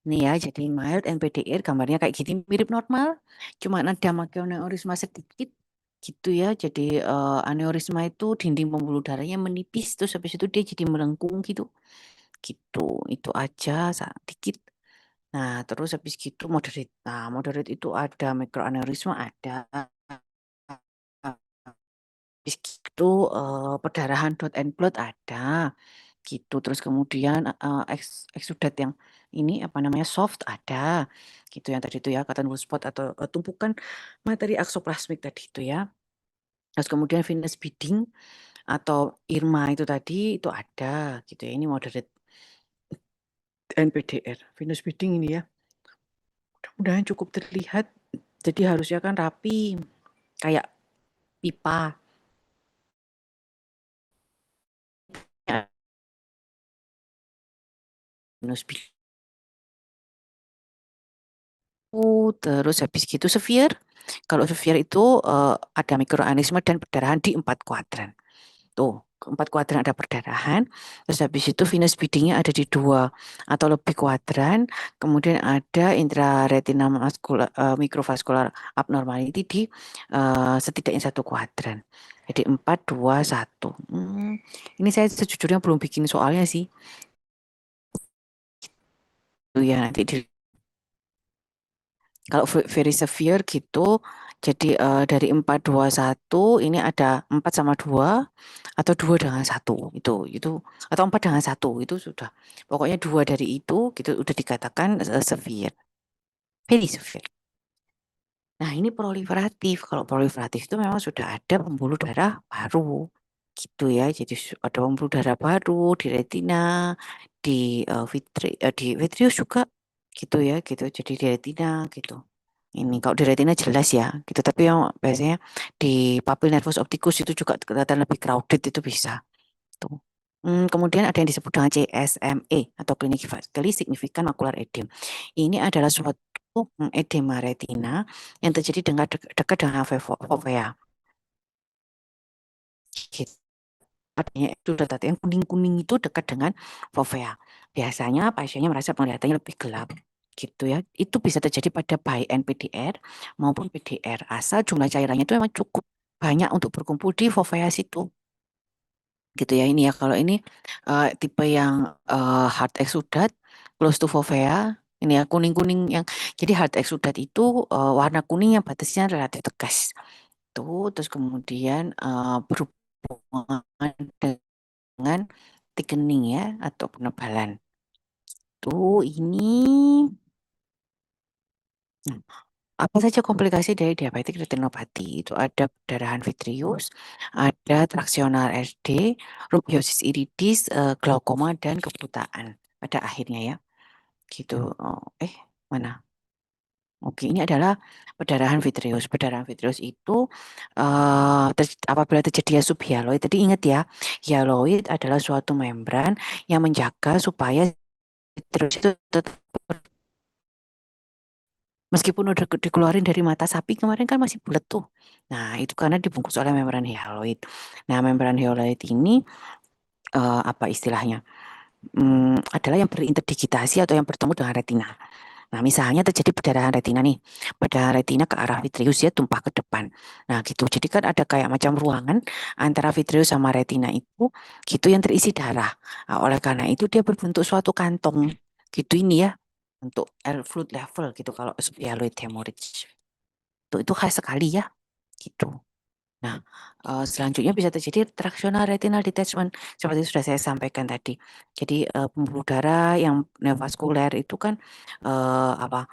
Nih ya, jadi mild NPDR gambarnya kayak gini mirip normal, cuma ada makroaneurisma sedikit gitu ya. Jadi aneurisma itu dinding pembuluh darahnya menipis, terus habis itu dia jadi melengkung gitu. Gitu, itu aja sedikit. Nah, terus habis gitu moderate. Nah, moderate itu ada mikroaneurisma, ada habis gitu perdarahan dot and blood ada gitu. Terus kemudian eksudat yang ini apa namanya soft ada gitu yang tadi itu ya cotton spot atau tumpukan materi aksoplasmik tadi itu ya. Terus kemudian venous bleeding atau IRMA itu tadi itu ada gitu ya. Ini moderate NPDR. Venous bleeding ini ya. Mudah-mudahan cukup terlihat. Jadi harusnya kan rapi kayak pipa. Ya, venous bleeding. Terus habis gitu severe. Kalau severe itu ada mikroaneurisma dan perdarahan di 4 kuadran. Tuh, 4 kuadran ada perdarahan. Terus habis itu venous bleeding-nya ada di 2 atau lebih kuadran. Kemudian ada intraretinal microvascular abnormality di setidaknya 1 kuadran. Jadi 4, 2, 1. Ini saya sejujurnya belum bikin soalnya sih. Tuh ya nanti kalau very severe gitu, jadi dari 4, 2, 1 ini ada 4 sama 2 atau 2 dengan 1 itu atau 4 dengan 1 itu sudah. Pokoknya 2 dari itu gitu udah dikatakan severe. Very severe. Nah, ini proliferatif. Kalau proliferatif itu memang sudah ada pembuluh darah baru gitu ya. Jadi ada pembuluh darah baru di retina, di vitreous juga gitu ya, gitu. Jadi di retina gitu. Ini kalau di retina jelas ya, gitu. Tapi yang biasanya di papil nervus opticus itu juga kelihatan lebih crowded itu bisa. Tuh. Kemudian ada yang disebut dengan CSME atau clinically significant macular edema. Ini adalah suatu edema retina yang terjadi dekat dengan fovea. Gitu. Artinya itu tadi yang kuning-kuning itu dekat dengan fovea. Biasanya pasiennya merasa penglihatannya lebih gelap gitu ya. Itu bisa terjadi pada baik NPDR maupun PDR asal jumlah cairannya itu memang cukup banyak untuk berkumpul di fovea situ. Gitu ya ini ya. Kalau ini tipe yang hard exudat close to fovea ini ya kuning-kuning yang jadi hard exudat itu warna kuning yang batasnya relatif tegas. Tuh terus kemudian berhubungan dengan thickening ya atau penebalan. Tuh ini hmm, apa saja komplikasi dari diabetik retinopati? Itu ada perdarahan vitreous, ada traksional SD, rubiosis iridis, glaukoma dan kebutaan pada akhirnya ya. Gitu. Mana? Oke, ini adalah perdarahan vitreous. Perdarahan vitreous itu apabila terjadi subhyaloid. Tadi ingat ya, hyaloid adalah suatu membran yang menjaga supaya vitreous itu tetap meskipun udah dikeluarin dari mata sapi kemarin kan masih bulat tuh. Nah, itu karena dibungkus oleh membran hyaloid. Nah, membran hyaloid ini apa istilahnya? Adalah yang berinterdigitasi atau yang bertemu dengan retina. Nah, misalnya terjadi perdarahan retina nih, perdarahan retina ke arah vitreous ya tumpah ke depan. Nah, gitu. Jadi kan ada kayak macam ruangan antara vitreous sama retina itu, gitu yang terisi darah. Nah, oleh karena itu dia berbentuk suatu kantong, gitu ini ya, untuk air fluid level gitu kalau hyaloid hemorrhage. Itu khas sekali ya, gitu. Nah, selanjutnya bisa terjadi tractional retinal detachment seperti sudah saya sampaikan tadi. Jadi pembuluh darah yang neovaskuler itu kan apa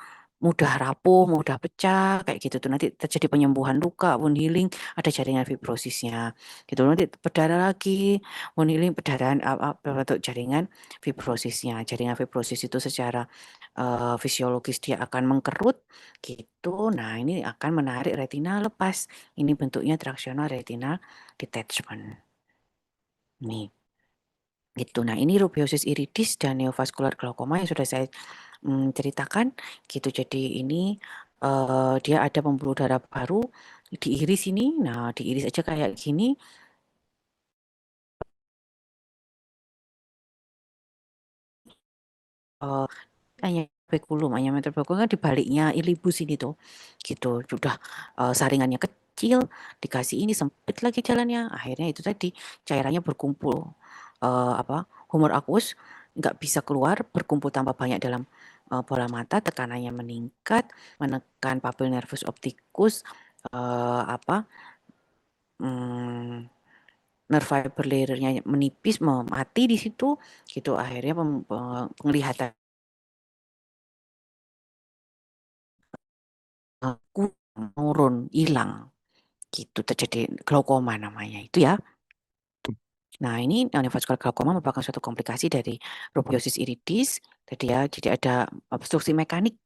mudah rapuh, mudah pecah kayak gitu tuh nanti terjadi penyembuhan luka, wound healing, ada jaringan fibrosisnya. Gitu nanti berdarah lagi, wound healing perdarahan bentuk jaringan fibrosisnya. Jaringan fibrosis itu secara fisiologis dia akan mengkerut gitu. Nah, ini akan menarik retina lepas. Ini bentuknya tractional retinal detachment. Nih, gitu. Nah, ini rubiosis iridis dan neovascular glaukoma yang sudah saya ceritakan gitu. Jadi ini dia ada pembuluh darah baru di iris ini. Nah, di iris aja kayak gini. eh hanya spekulum, hanya metrospekulum kan di baliknya ilibus ini tuh, gitu. Sudah saringannya kecil, dikasih ini sempit lagi jalannya. Akhirnya itu tadi cairannya berkumpul, apa humor aqueous nggak bisa keluar, berkumpul tambah banyak dalam bola mata, tekanannya meningkat, menekan papil nervus opticus, apa hmm, nerve fiber layer-nya menipis, mati di situ, gitu. Akhirnya penglihatan kurang, hilang gitu terjadi glaukoma namanya itu ya. Nah, ini neovascular glaukoma merupakan suatu komplikasi dari rubiosis iridis. Jadi ada obstruksi mekanik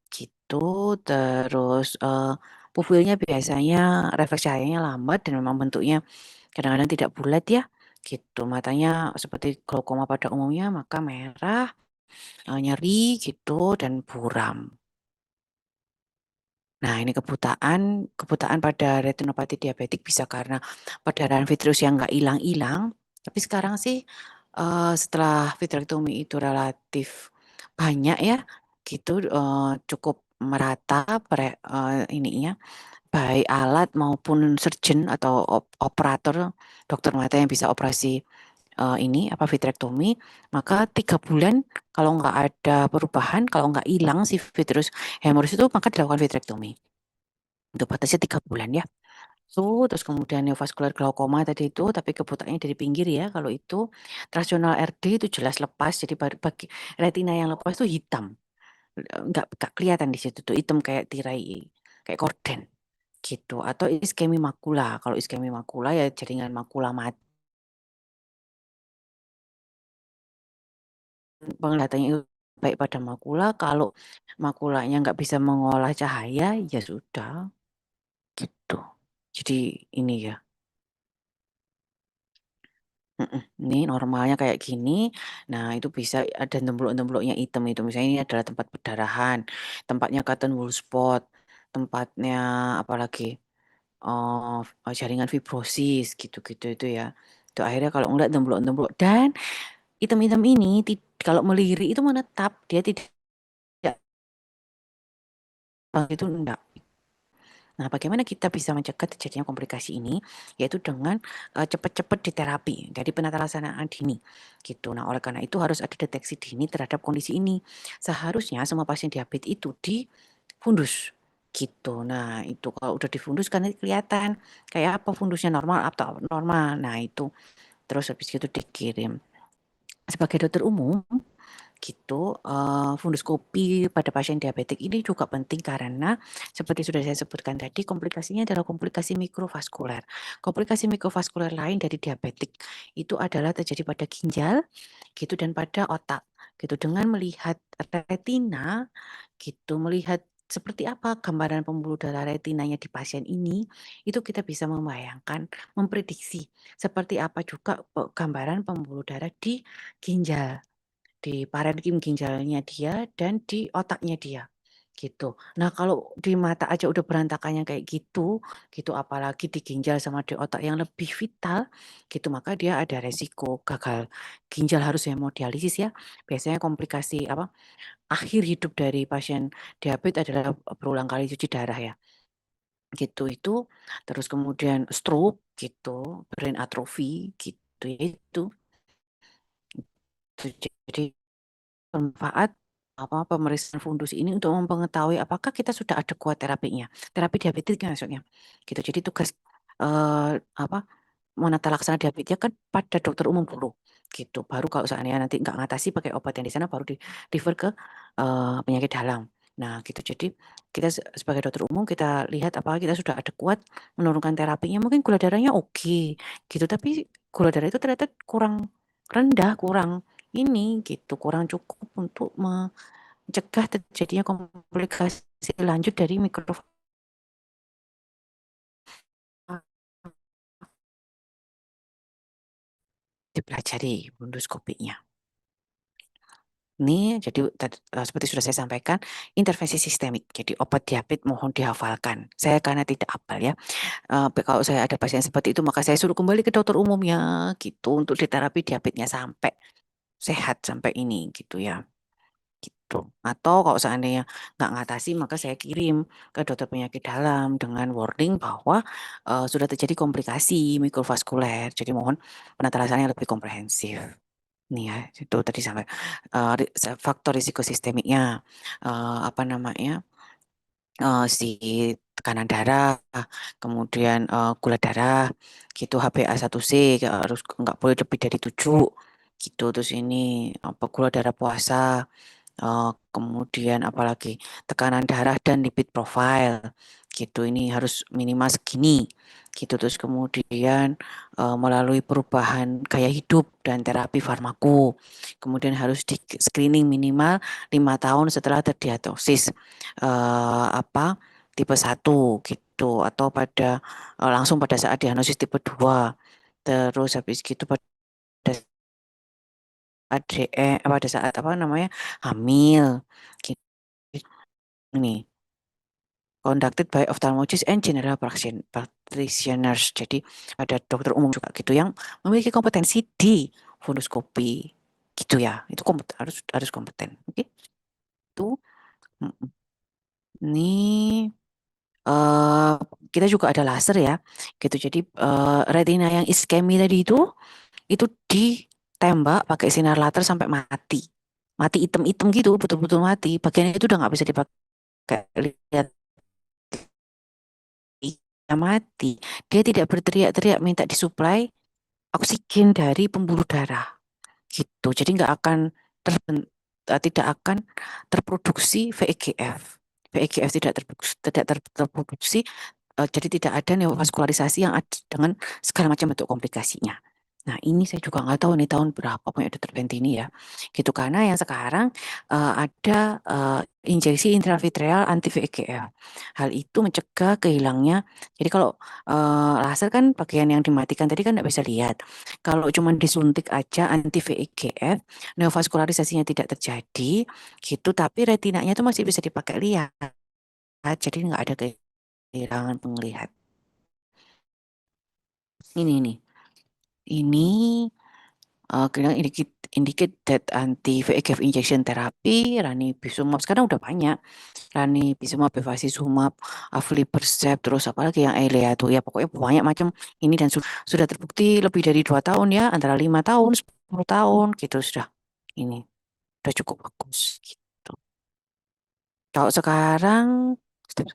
gitu. Terus pupilnya biasanya refleks cahayanya lambat dan memang bentuknya kadang-kadang tidak bulat ya. Gitu. Matanya seperti glaukoma pada umumnya maka merah, nyeri gitu dan buram. Nah, ini kebutaan pada retinopati diabetik bisa karena perdarahan vitreous yang nggak hilang-hilang. Tapi sekarang sih setelah vitrektomi itu relatif banyak ya, gitu cukup merata ininya, baik alat maupun surgeon atau operator dokter mata yang bisa operasi ini apa vitrektomi, maka 3 bulan kalau nggak ada perubahan, kalau nggak hilang si vitreous hemorrhage itu maka dilakukan vitrektomi. Untuk batasnya 3 bulan ya. Terus kemudian neovaskular glaukoma tadi itu, tapi kebutaannya dari pinggir ya. Kalau itu tractional RD itu jelas lepas, jadi bagi retina yang lepas itu hitam, nggak kelihatan di situ tuh hitam kayak tirai, kayak korden gitu. Atau iskemi makula. Kalau iskemi makula ya jaringan makula mati. penglihatannya itu baik pada makula, kalau makulanya nggak bisa mengolah cahaya, ya sudah, gitu. Jadi ini ya. Ini normalnya kayak gini. Nah, itu bisa ada nemblok-nembloknya hitam itu. Misalnya ini adalah tempat perdarahan, tempatnya cotton wool spot, tempatnya apalagi jaringan fibrosis gitu-gitu itu ya. Itu akhirnya kalau ngeliat nemblok-nemblok dan hitam-hitam ini kalau melirik itu menetap, dia tidak itu enggak. Nah, bagaimana kita bisa mencegah terjadinya komplikasi ini? Yaitu dengan cepat-cepat diterapi, jadi penata laksanaan dini, gitu. Nah, oleh karena itu harus ada deteksi dini terhadap kondisi ini. Seharusnya semua pasien diabetes itu difundus, gitu. Nah, itu kalau udah difundus kan nanti kelihatan kayak apa fundusnya normal atau normal. Nah, itu terus habis itu dikirim. Sebagai dokter umum, gitu, funduskopi pada pasien diabetik ini juga penting karena seperti sudah saya sebutkan tadi komplikasinya adalah komplikasi mikrovaskuler. Komplikasi mikrovaskuler lain dari diabetik itu adalah terjadi pada ginjal gitu dan pada otak gitu. Dengan melihat retina gitu, melihat seperti apa gambaran pembuluh darah retinanya di pasien ini, itu kita bisa membayangkan, memprediksi seperti apa juga gambaran pembuluh darah di ginjal. Di parenkim ginjalnya dia dan di otaknya dia, gitu. Nah, kalau di mata aja udah berantakannya kayak gitu apalagi di ginjal sama di otak yang lebih vital, gitu, maka dia ada resiko gagal ginjal harus hemodialisis ya. Biasanya komplikasi akhir hidup dari pasien diabetes adalah berulang kali cuci darah ya, gitu. Terus kemudian stroke gitu, brain atrophy gitu, ya itu. Jadi manfaat pemeriksaan fundus ini untuk mengetahui apakah kita sudah ada kuat terapinya, terapi diabetes maksudnya, gitu. Jadi tugas, apa, menata laksana diabetesnya kan pada dokter umum dulu, gitu. Baru kalau seandainya nanti nggak ngatasi pakai obat yang di sana baru di-refer ke, penyakit dalam. Nah gitu, jadi kita sebagai dokter umum kita lihat apakah kita sudah ada kuat menurunkan terapinya, mungkin gula darahnya oke, gitu, tapi gula darah itu ternyata kurang rendah, kurang ini gitu, kurang cukup untuk mencegah terjadinya komplikasi lanjut dari dipelajari funduskopinya. Ini jadi seperti sudah saya sampaikan, intervensi sistemik. Jadi obat diabetes mohon dihafalkan. Saya karena tidak hafal ya. Kalau saya ada pasien seperti itu maka saya suruh kembali ke dokter umumnya gitu untuk diterapi diabetesnya sampai sehat sampai ini gitu ya. Gitu. Atau kalau seandainya nggak ngatasi maka saya kirim ke dokter penyakit dalam dengan warning bahwa sudah terjadi komplikasi mikrovaskuler. Jadi mohon penata laksanaan yang lebih komprehensif. Nih ya, itu tadi sampai faktor risiko sistemiknya, apa namanya, si tekanan darah, kemudian gula darah, gitu, HbA1c harus nggak boleh lebih dari 7, gitu. Terus ini apa gula darah puasa. Kemudian apalagi tekanan darah dan lipid profile gitu, ini harus minimal segini gitu. Terus kemudian melalui perubahan gaya hidup dan terapi farmaku. Kemudian harus di screening minimal 5 tahun setelah terdiagnosis tipe 1 gitu atau langsung pada saat diagnosis tipe 2. Terus habis gitu pada pada saat hamil gitu. Ini conducted by ophthalmologist and general practitioners. Jadi ada dokter umum juga gitu yang memiliki kompetensi di funduskopi gitu ya. Itu harus kompeten. Oke. Itu ini eh kita juga ada laser ya. Gitu. Jadi retina yang iskemi tadi itu ditembak pakai sinar laser sampai mati. Mati hitam-hitam gitu, betul-betul mati. Bagian itu udah nggak bisa dipakai lihat mati. Dia tidak berteriak-teriak minta disuplai oksigen dari pembuluh darah gitu. Jadi nggak akan tidak akan terproduksi VEGF. VEGF tidak terproduksi, jadi tidak ada neovaskularisasi yang ada dengan segala macam bentuk komplikasinya Nah, ini saya juga nggak tahu nih tahun berapa punya dokter Fenty ini ya. Gitu karena yang sekarang ada injeksi intravitreal anti VEGF. Hal itu mencegah kehilangnya. Jadi kalau laser kan bagian yang dimatikan tadi kan nggak bisa lihat. Kalau cuma disuntik aja anti VEGF, neovaskularisasinya tidak terjadi, gitu. Tapi retinanya itu masih bisa dipakai lihat. Jadi nggak ada kehilangan penglihatan. Ini nih. Ini kena indicate that anti VEGF injection therapy, ranibizumab sekarang udah banyak, ranibizumab, bevacizumab, aflibercept, terus apalagi yang Eylea tuh ya pokoknya banyak macam ini dan sudah terbukti lebih dari 2 tahun ya, antara 5 tahun, 10 tahun gitu sudah ini udah cukup bagus gitu. Kalau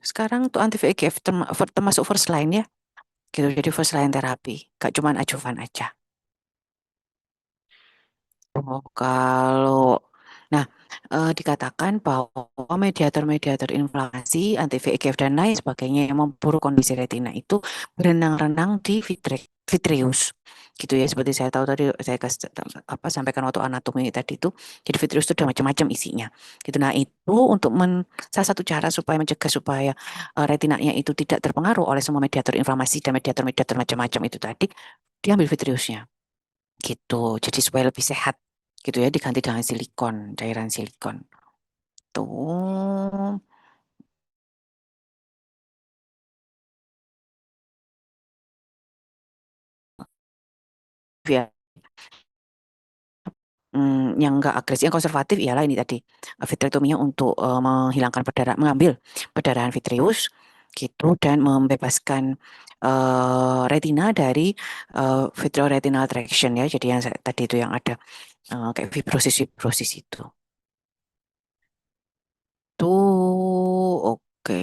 sekarang tuh anti VEGF termasuk first line ya, gitu jadi first line terapi, gak cuman adjuvan aja. Oh, kalau nah dikatakan bahwa mediator-mediator inflamasi, anti VEGF dan lain sebagainya yang memburuk kondisi retina itu berenang-renang di vitreous, gitu ya. Seperti saya tahu tadi saya sampaikan waktu anatomi tadi itu, jadi vitreous itu ada macam-macam isinya, gitu. Nah itu untuk salah satu cara supaya mencegah supaya retinanya itu tidak terpengaruh oleh semua mediator inflamasi dan mediator-mediator macam-macam itu tadi, diambil vitreousnya gitu. Jadi supaya lebih sehat gitu ya diganti dengan silikon, cairan silikon. Tuh. Ya, yang enggak agresif, yang konservatif ialah ini tadi vitrektominya untuk menghilangkan mengambil perdarahan vitreus gitu dan membebaskan retina dari vitreoretinal traction ya. Jadi yang tadi itu yang ada kayak fibrosis itu. Tuh, oke.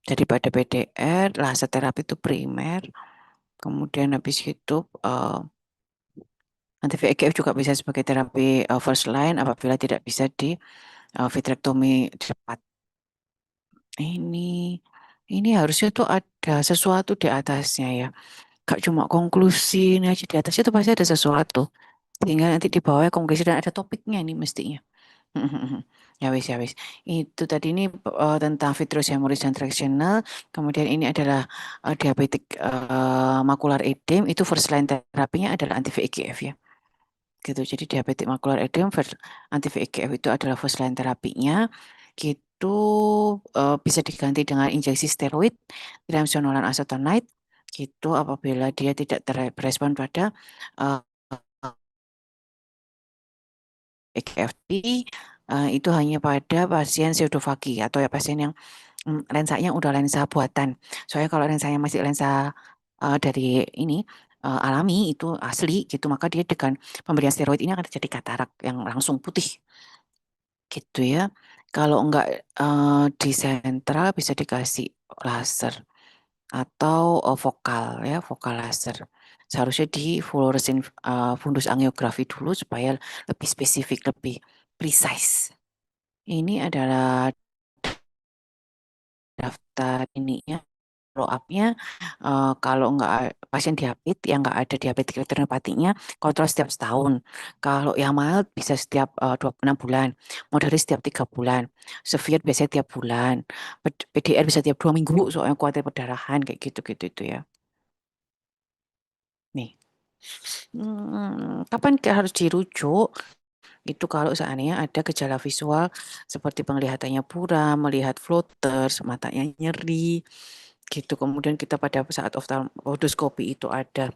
Jadi pada PDR, laser terapi itu primer, kemudian habis itu anti VEGF juga bisa sebagai terapi first line apabila tidak bisa di vitrektomi cepat. Ini ini harusnya tuh ada sesuatu di atasnya ya. Gak cuma konklusi ini aja di atasnya tuh pasti ada sesuatu. Sehingga nanti di bawahnya konklusi dan ada topiknya nih mestinya. Ya wis ya wis. Itu tadi ini tentang vitreous hemorrhage dan tractional. Kemudian ini adalah diabetik makular edem. Itu first line terapinya adalah anti VEGF ya. Gitu. Jadi diabetik makular edem anti VEGF itu adalah first line terapinya. Gitu bisa diganti dengan injeksi steroid triamcinolone acetonide gitu apabila dia tidak terrespon pada uh, EGFT itu hanya pada pasien pseudofagi atau ya pasien yang lensanya udah lensa buatan. Soalnya kalau lensanya masih lensa dari ini alami itu asli gitu, maka dia dengan pemberian steroid ini akan terjadi katarak yang langsung putih gitu ya. Kalau enggak di sentral bisa dikasih laser atau vokal ya, vokal laser. Seharusnya di fluoresin fundus angiografi dulu supaya lebih spesifik, lebih precise. Ini adalah daftar ininya follow up-nya kalau nggak pasien diabetes yang nggak ada diabetes retinopatinya kontrol setiap setahun. Kalau yang mild bisa setiap 26 bulan, moderate setiap 3 bulan, severe biasanya tiap bulan, PDR bisa tiap 2 minggu soalnya khawatir perdarahan kayak gitu-gitu itu ya. Nih, kapan harus dirujuk? Itu kalau seandainya ada gejala visual seperti penglihatannya buram, melihat floaters, matanya nyeri, gitu. Kemudian kita pada saat otoscopy itu ada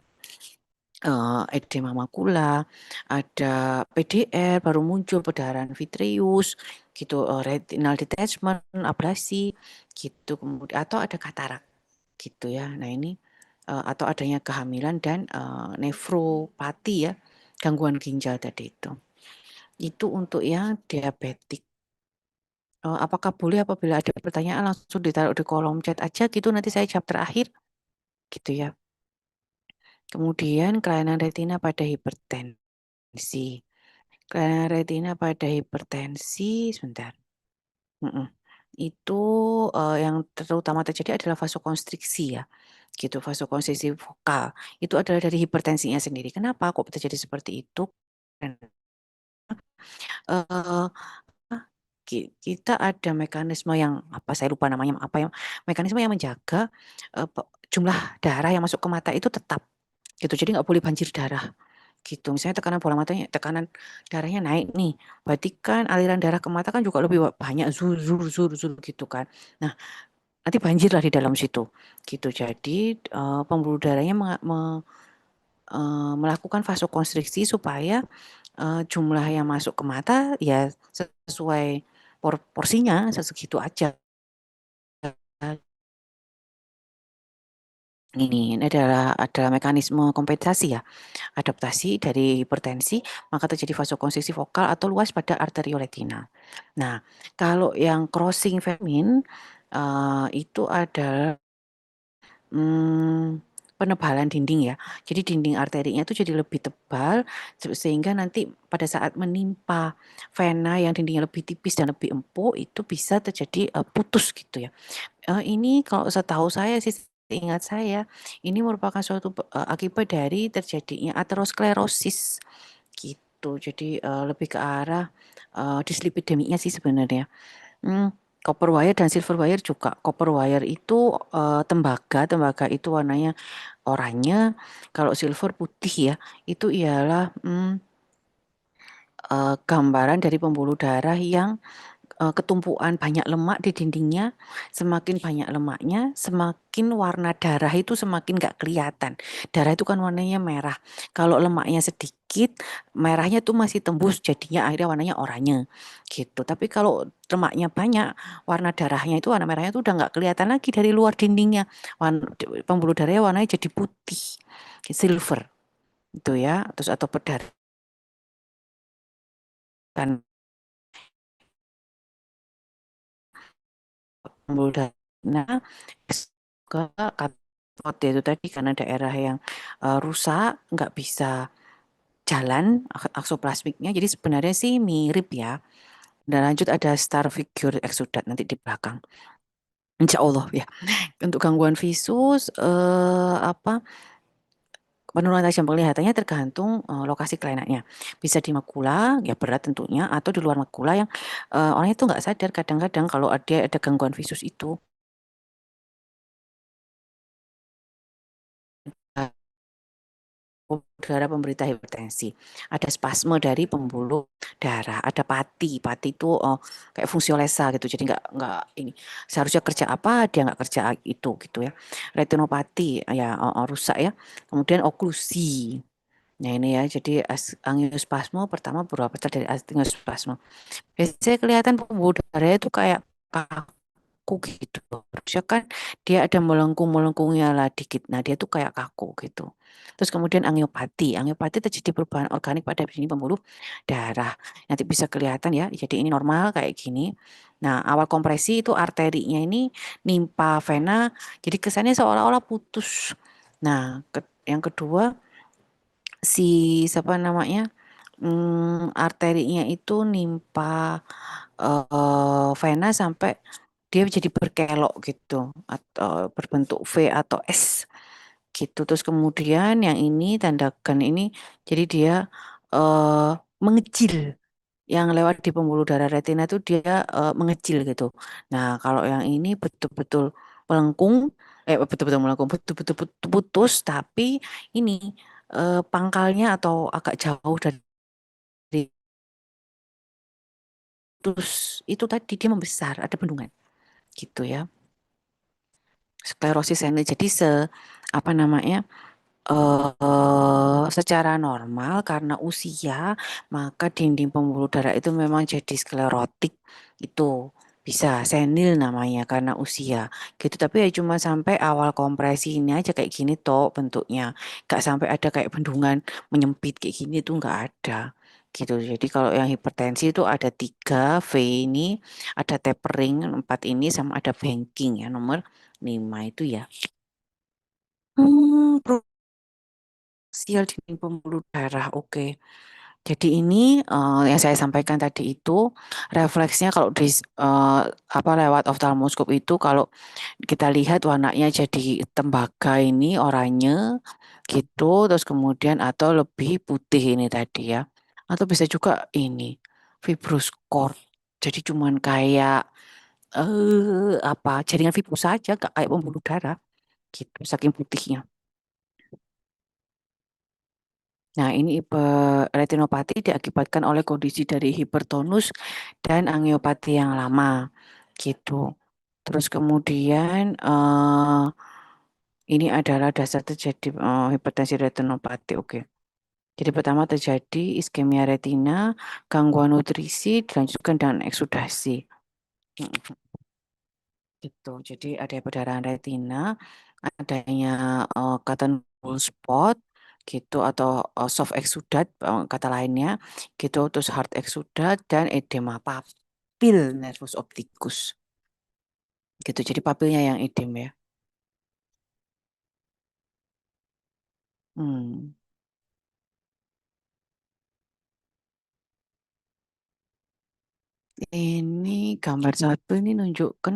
edema makula, ada PDR, baru muncul perdarahan vitreous, gitu, retinal detachment, ablasi, gitu. Kemudian atau ada katarak, gitu ya. Nah ini atau adanya kehamilan dan nefropati ya, gangguan ginjal tadi itu. Itu untuk yang diabetik. Apakah boleh apabila ada pertanyaan langsung ditaruh di kolom chat aja gitu nanti saya jawab terakhir gitu ya. Kemudian kelainan retina pada hipertensi. Kelainan retina pada hipertensi sebentar. Mm-mm. itu yang terutama terjadi adalah vasokonstriksi ya, gitu, vasokonstriksi vokal. Itu adalah dari hipertensinya sendiri. Kenapa kok terjadi seperti itu? Karena, eee, kita ada mekanisme yang apa saya lupa namanya apa yang mekanisme yang menjaga, jumlah darah yang masuk ke mata itu tetap, gitu. Jadi nggak boleh banjir darah. Gitu, misalnya tekanan bola matanya tekanan darahnya naik nih, berarti kan aliran darah ke mata kan juga lebih banyak gitu kan. Nah, nanti banjirlah di dalam situ, gitu. Jadi, pembuluh darahnya melakukan vasokonstriksi supaya, jumlah yang masuk ke mata ya sesuai porsinya, segitu aja. Ini adalah mekanisme kompensasi ya. Adaptasi dari hipertensi, maka terjadi vasokonstriksi vokal atau luas pada arterioretina. Nah, kalau yang crossing femin, itu adalah, penebalan dinding ya. Jadi dinding arterinya itu jadi lebih tebal, sehingga nanti pada saat menimpa vena yang dindingnya lebih tipis dan lebih empuk, itu bisa terjadi, putus gitu ya. Ini kalau setahu saya sih, seingat saya, ini merupakan suatu akibat dari terjadinya aterosklerosis, gitu. Jadi, lebih ke arah, dislipidemia sih sebenarnya. Copper wire dan silver wire juga. Copper wire itu, tembaga itu warnanya oranye, kalau silver putih ya. Itu ialah, gambaran dari pembuluh darah yang ketumpuan banyak lemak di dindingnya, semakin banyak lemaknya, semakin warna darah itu semakin nggak kelihatan. Darah itu kan warnanya merah. Kalau lemaknya sedikit, merahnya tuh masih tembus, jadinya akhirnya warnanya oranye, gitu. Tapi kalau lemaknya banyak, warna darahnya itu, warna merahnya itu udah nggak kelihatan lagi dari luar dindingnya. Pembuluh darahnya warnanya jadi putih, silver, itu ya. Terus atau berdarah kan pembuluh darah. Nah, ke katot itu tadi karena daerah yang, rusak, nggak bisa jalan aksoplasmiknya, jadi sebenarnya sih mirip ya. Dan lanjut ada star figure exudat nanti di belakang, insya Allah ya. Untuk gangguan visus, penurunan tajam penglihatannya tergantung, lokasi kelainannya. Bisa di makula, ya berat tentunya, atau di luar makula yang, orang itu nggak sadar kadang-kadang kalau ada gangguan visus itu. Darah penderita hipertensi. Ada spasme dari pembuluh darah, ada pati. Pati itu, kayak fungsiolesa gitu, jadi nggak ini, seharusnya kerja apa, dia nggak kerja itu, gitu ya. Retinopati, ya, rusak ya. Kemudian oklusi. Nah ini ya, jadi angiospasme pertama berasal dari angiospasme. Biasanya kelihatan pembuluh darahnya itu kayak kaku gitu. Harusnya kan dia ada melengkung-melengkungnya lah dikit. Nah, dia tuh kayak kaku gitu. Terus kemudian angiopati. Angiopati terjadi perubahan organik pada sini pembuluh darah. Nanti bisa kelihatan ya. Jadi ini normal kayak gini. Nah, awal kompresi itu arterinya ini nimpa vena. Jadi kesannya seolah-olah putus. Nah, yang kedua si siapa namanya? Arterinya itu nimpa vena sampai dia jadi berkelok gitu atau berbentuk V atau S gitu. Terus kemudian yang ini tandakan ini jadi dia mengecil. Yang lewat di pembuluh darah retina itu dia mengecil gitu. Nah, kalau yang ini betul-betul melengkung, betul-betul melengkung, betul-betul putus, tapi ini pangkalnya atau agak jauh dari terus itu tadi dia membesar, ada bendungan gitu ya. Sklerosis senil. Jadi apa namanya? Secara normal karena usia, maka dinding pembuluh darah itu memang jadi sklerotik. Itu bisa senil namanya karena usia. Gitu. Tapi ya cuma sampai awal kompresi ini aja kayak gini toh bentuknya. Gak sampai ada kayak bendungan menyempit kayak gini tuh nggak ada. Gitu. Jadi kalau yang hipertensi itu ada 3 V ini, ada tapering 4 ini sama ada banking ya nomor 5 itu ya. Hmm, Sial dinding pembuluh darah, oke. Jadi ini yang saya sampaikan tadi itu refleksnya kalau di apa lewat oftalmoskop itu kalau kita lihat warnanya jadi tembaga ini oranye gitu, terus kemudian atau lebih putih ini tadi ya. Atau bisa juga ini fibrous cord. Jadi cuman kayak apa jaringan fibrous saja, gak kayak pembuluh darah gitu, saking putihnya. Nah, ini retinopati diakibatkan oleh kondisi dari hipertonus dan angiopati yang lama gitu. Terus kemudian ini adalah dasar terjadi hipertensi retinopati. Oke. Jadi pertama terjadi iskemia retina, gangguan nutrisi, dilanjutkan dengan eksudasi. Mm, gitu. Jadi ada perdarahan retina, adanya cotton wool spot gitu atau soft exudat kata lainnya gitu, terus hard exudat dan edema papil nervus opticus gitu. Jadi papilnya yang edem ya. Hmm. Ini gambar satu ini nunjukkan,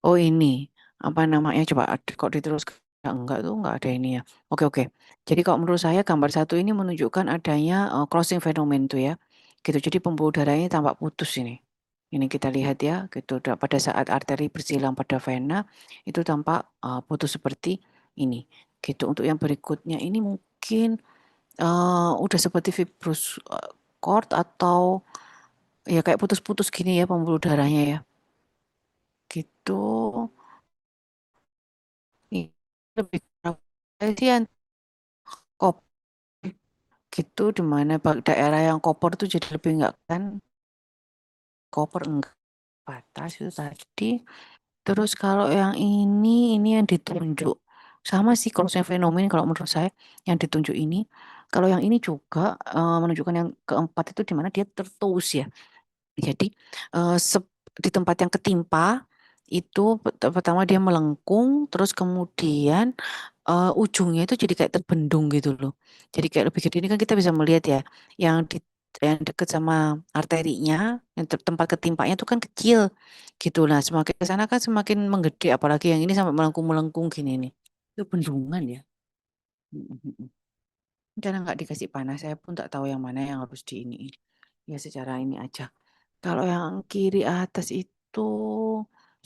oh ini apa namanya coba kok diteruskan. Enggak tuh enggak ada ini ya. Oke oke. Jadi kalau menurut saya gambar satu ini menunjukkan adanya crossing fenomen tuh ya. Gitu. Jadi pembuluh darahnya tampak putus ini. Ini kita lihat ya, gitu. Pada saat arteri bersilang pada vena itu tampak putus seperti ini. Gitu. Untuk yang berikutnya ini mungkin udah seperti fibrous cord atau ya kayak putus-putus gini ya pembuluh darahnya ya. Gitu. Ini lebih sih yang kop gitu di mana daerah yang koper tuh jadi lebih enggak kan koper enggak batas itu tadi. Terus kalau yang ini yang ditunjuk sama sih kalau saya fenomen kalau menurut saya yang ditunjuk ini. Kalau yang ini juga menunjukkan yang keempat itu di mana dia tertulis ya. Jadi di tempat yang ketimpa itu pertama dia melengkung, terus kemudian ujungnya itu jadi kayak terbendung gitu loh. Jadi kayak lebih gede ini kan kita bisa melihat ya, yang di yang dekat sama arterinya, yang tempat ketimpanya itu kan kecil gitu. Nah, semakin ke sana kan semakin menggede, apalagi yang ini sampai melengkung-melengkung gini nih. Itu bendungan ya. Mm, mm, mm. Karena nggak dikasih panas, saya pun tak tahu yang mana yang harus di ini. Ya secara ini aja. Kalau yang kiri atas itu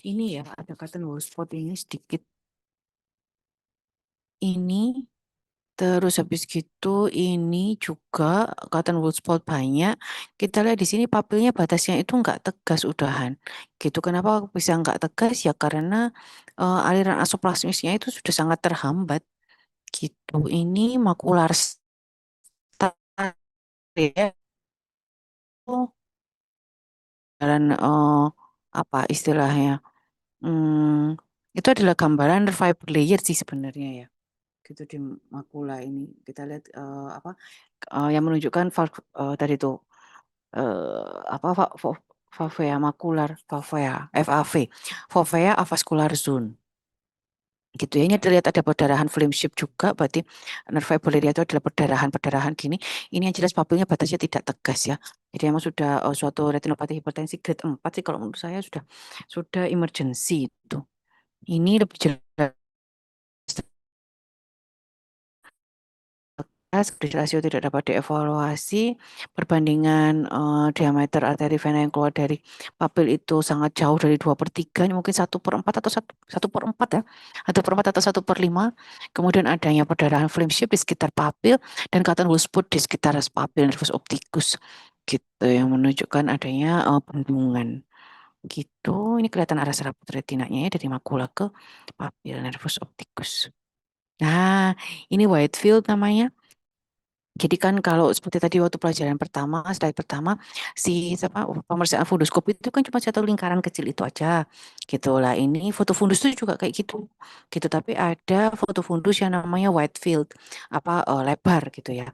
ini ya ada cotton wool spot ini sedikit ini terus habis gitu ini juga cotton wool spot banyak. Kita lihat di sini papilnya batasnya itu nggak tegas udahan. Gitu. Kenapa bisa nggak tegas ya karena aliran asoplasmisnya itu sudah sangat terhambat. Gitu. Ini makular ya. Dan apa istilahnya? Hmm, itu adalah gambaran fiber layer sih sebenarnya ya. Gitu di makula ini kita lihat apa yang menunjukkan tadi itu apa fovea makular fovea FAV fovea avascular zone gitu ya. Ini terlihat ada perdarahan flame shift juga berarti nerve fibrillary itu adalah perdarahan gini. Ini yang jelas papilnya batasnya tidak tegas ya. Jadi emang sudah suatu retinopati hipertensi grade 4 sih kalau menurut saya sudah emergency itu. Ini lebih jelas Grid rasio tidak dapat dievaluasi, perbandingan diameter arteri vena yang keluar dari papil itu sangat jauh dari 2/3, mungkin 1/4 atau 1/4 ya, 1/4 atau 1/5. Kemudian adanya perdarahan flame shift di sekitar papil dan cotton wool spot di sekitar papil nervus opticus gitu yang menunjukkan adanya bendungan gitu. Ini kelihatan arah serabut retinanya ya dari makula ke papil nervus opticus. Nah, ini Whitefield namanya. Jadi kan kalau seperti tadi waktu pelajaran pertama, slide pertama, si siapa pemeriksaan funduskop itu kan cuma satu lingkaran kecil itu aja, gitu lah. Ini foto fundus itu juga kayak gitu, gitu. Tapi ada foto fundus yang namanya Whitefield, apa lebar gitu ya,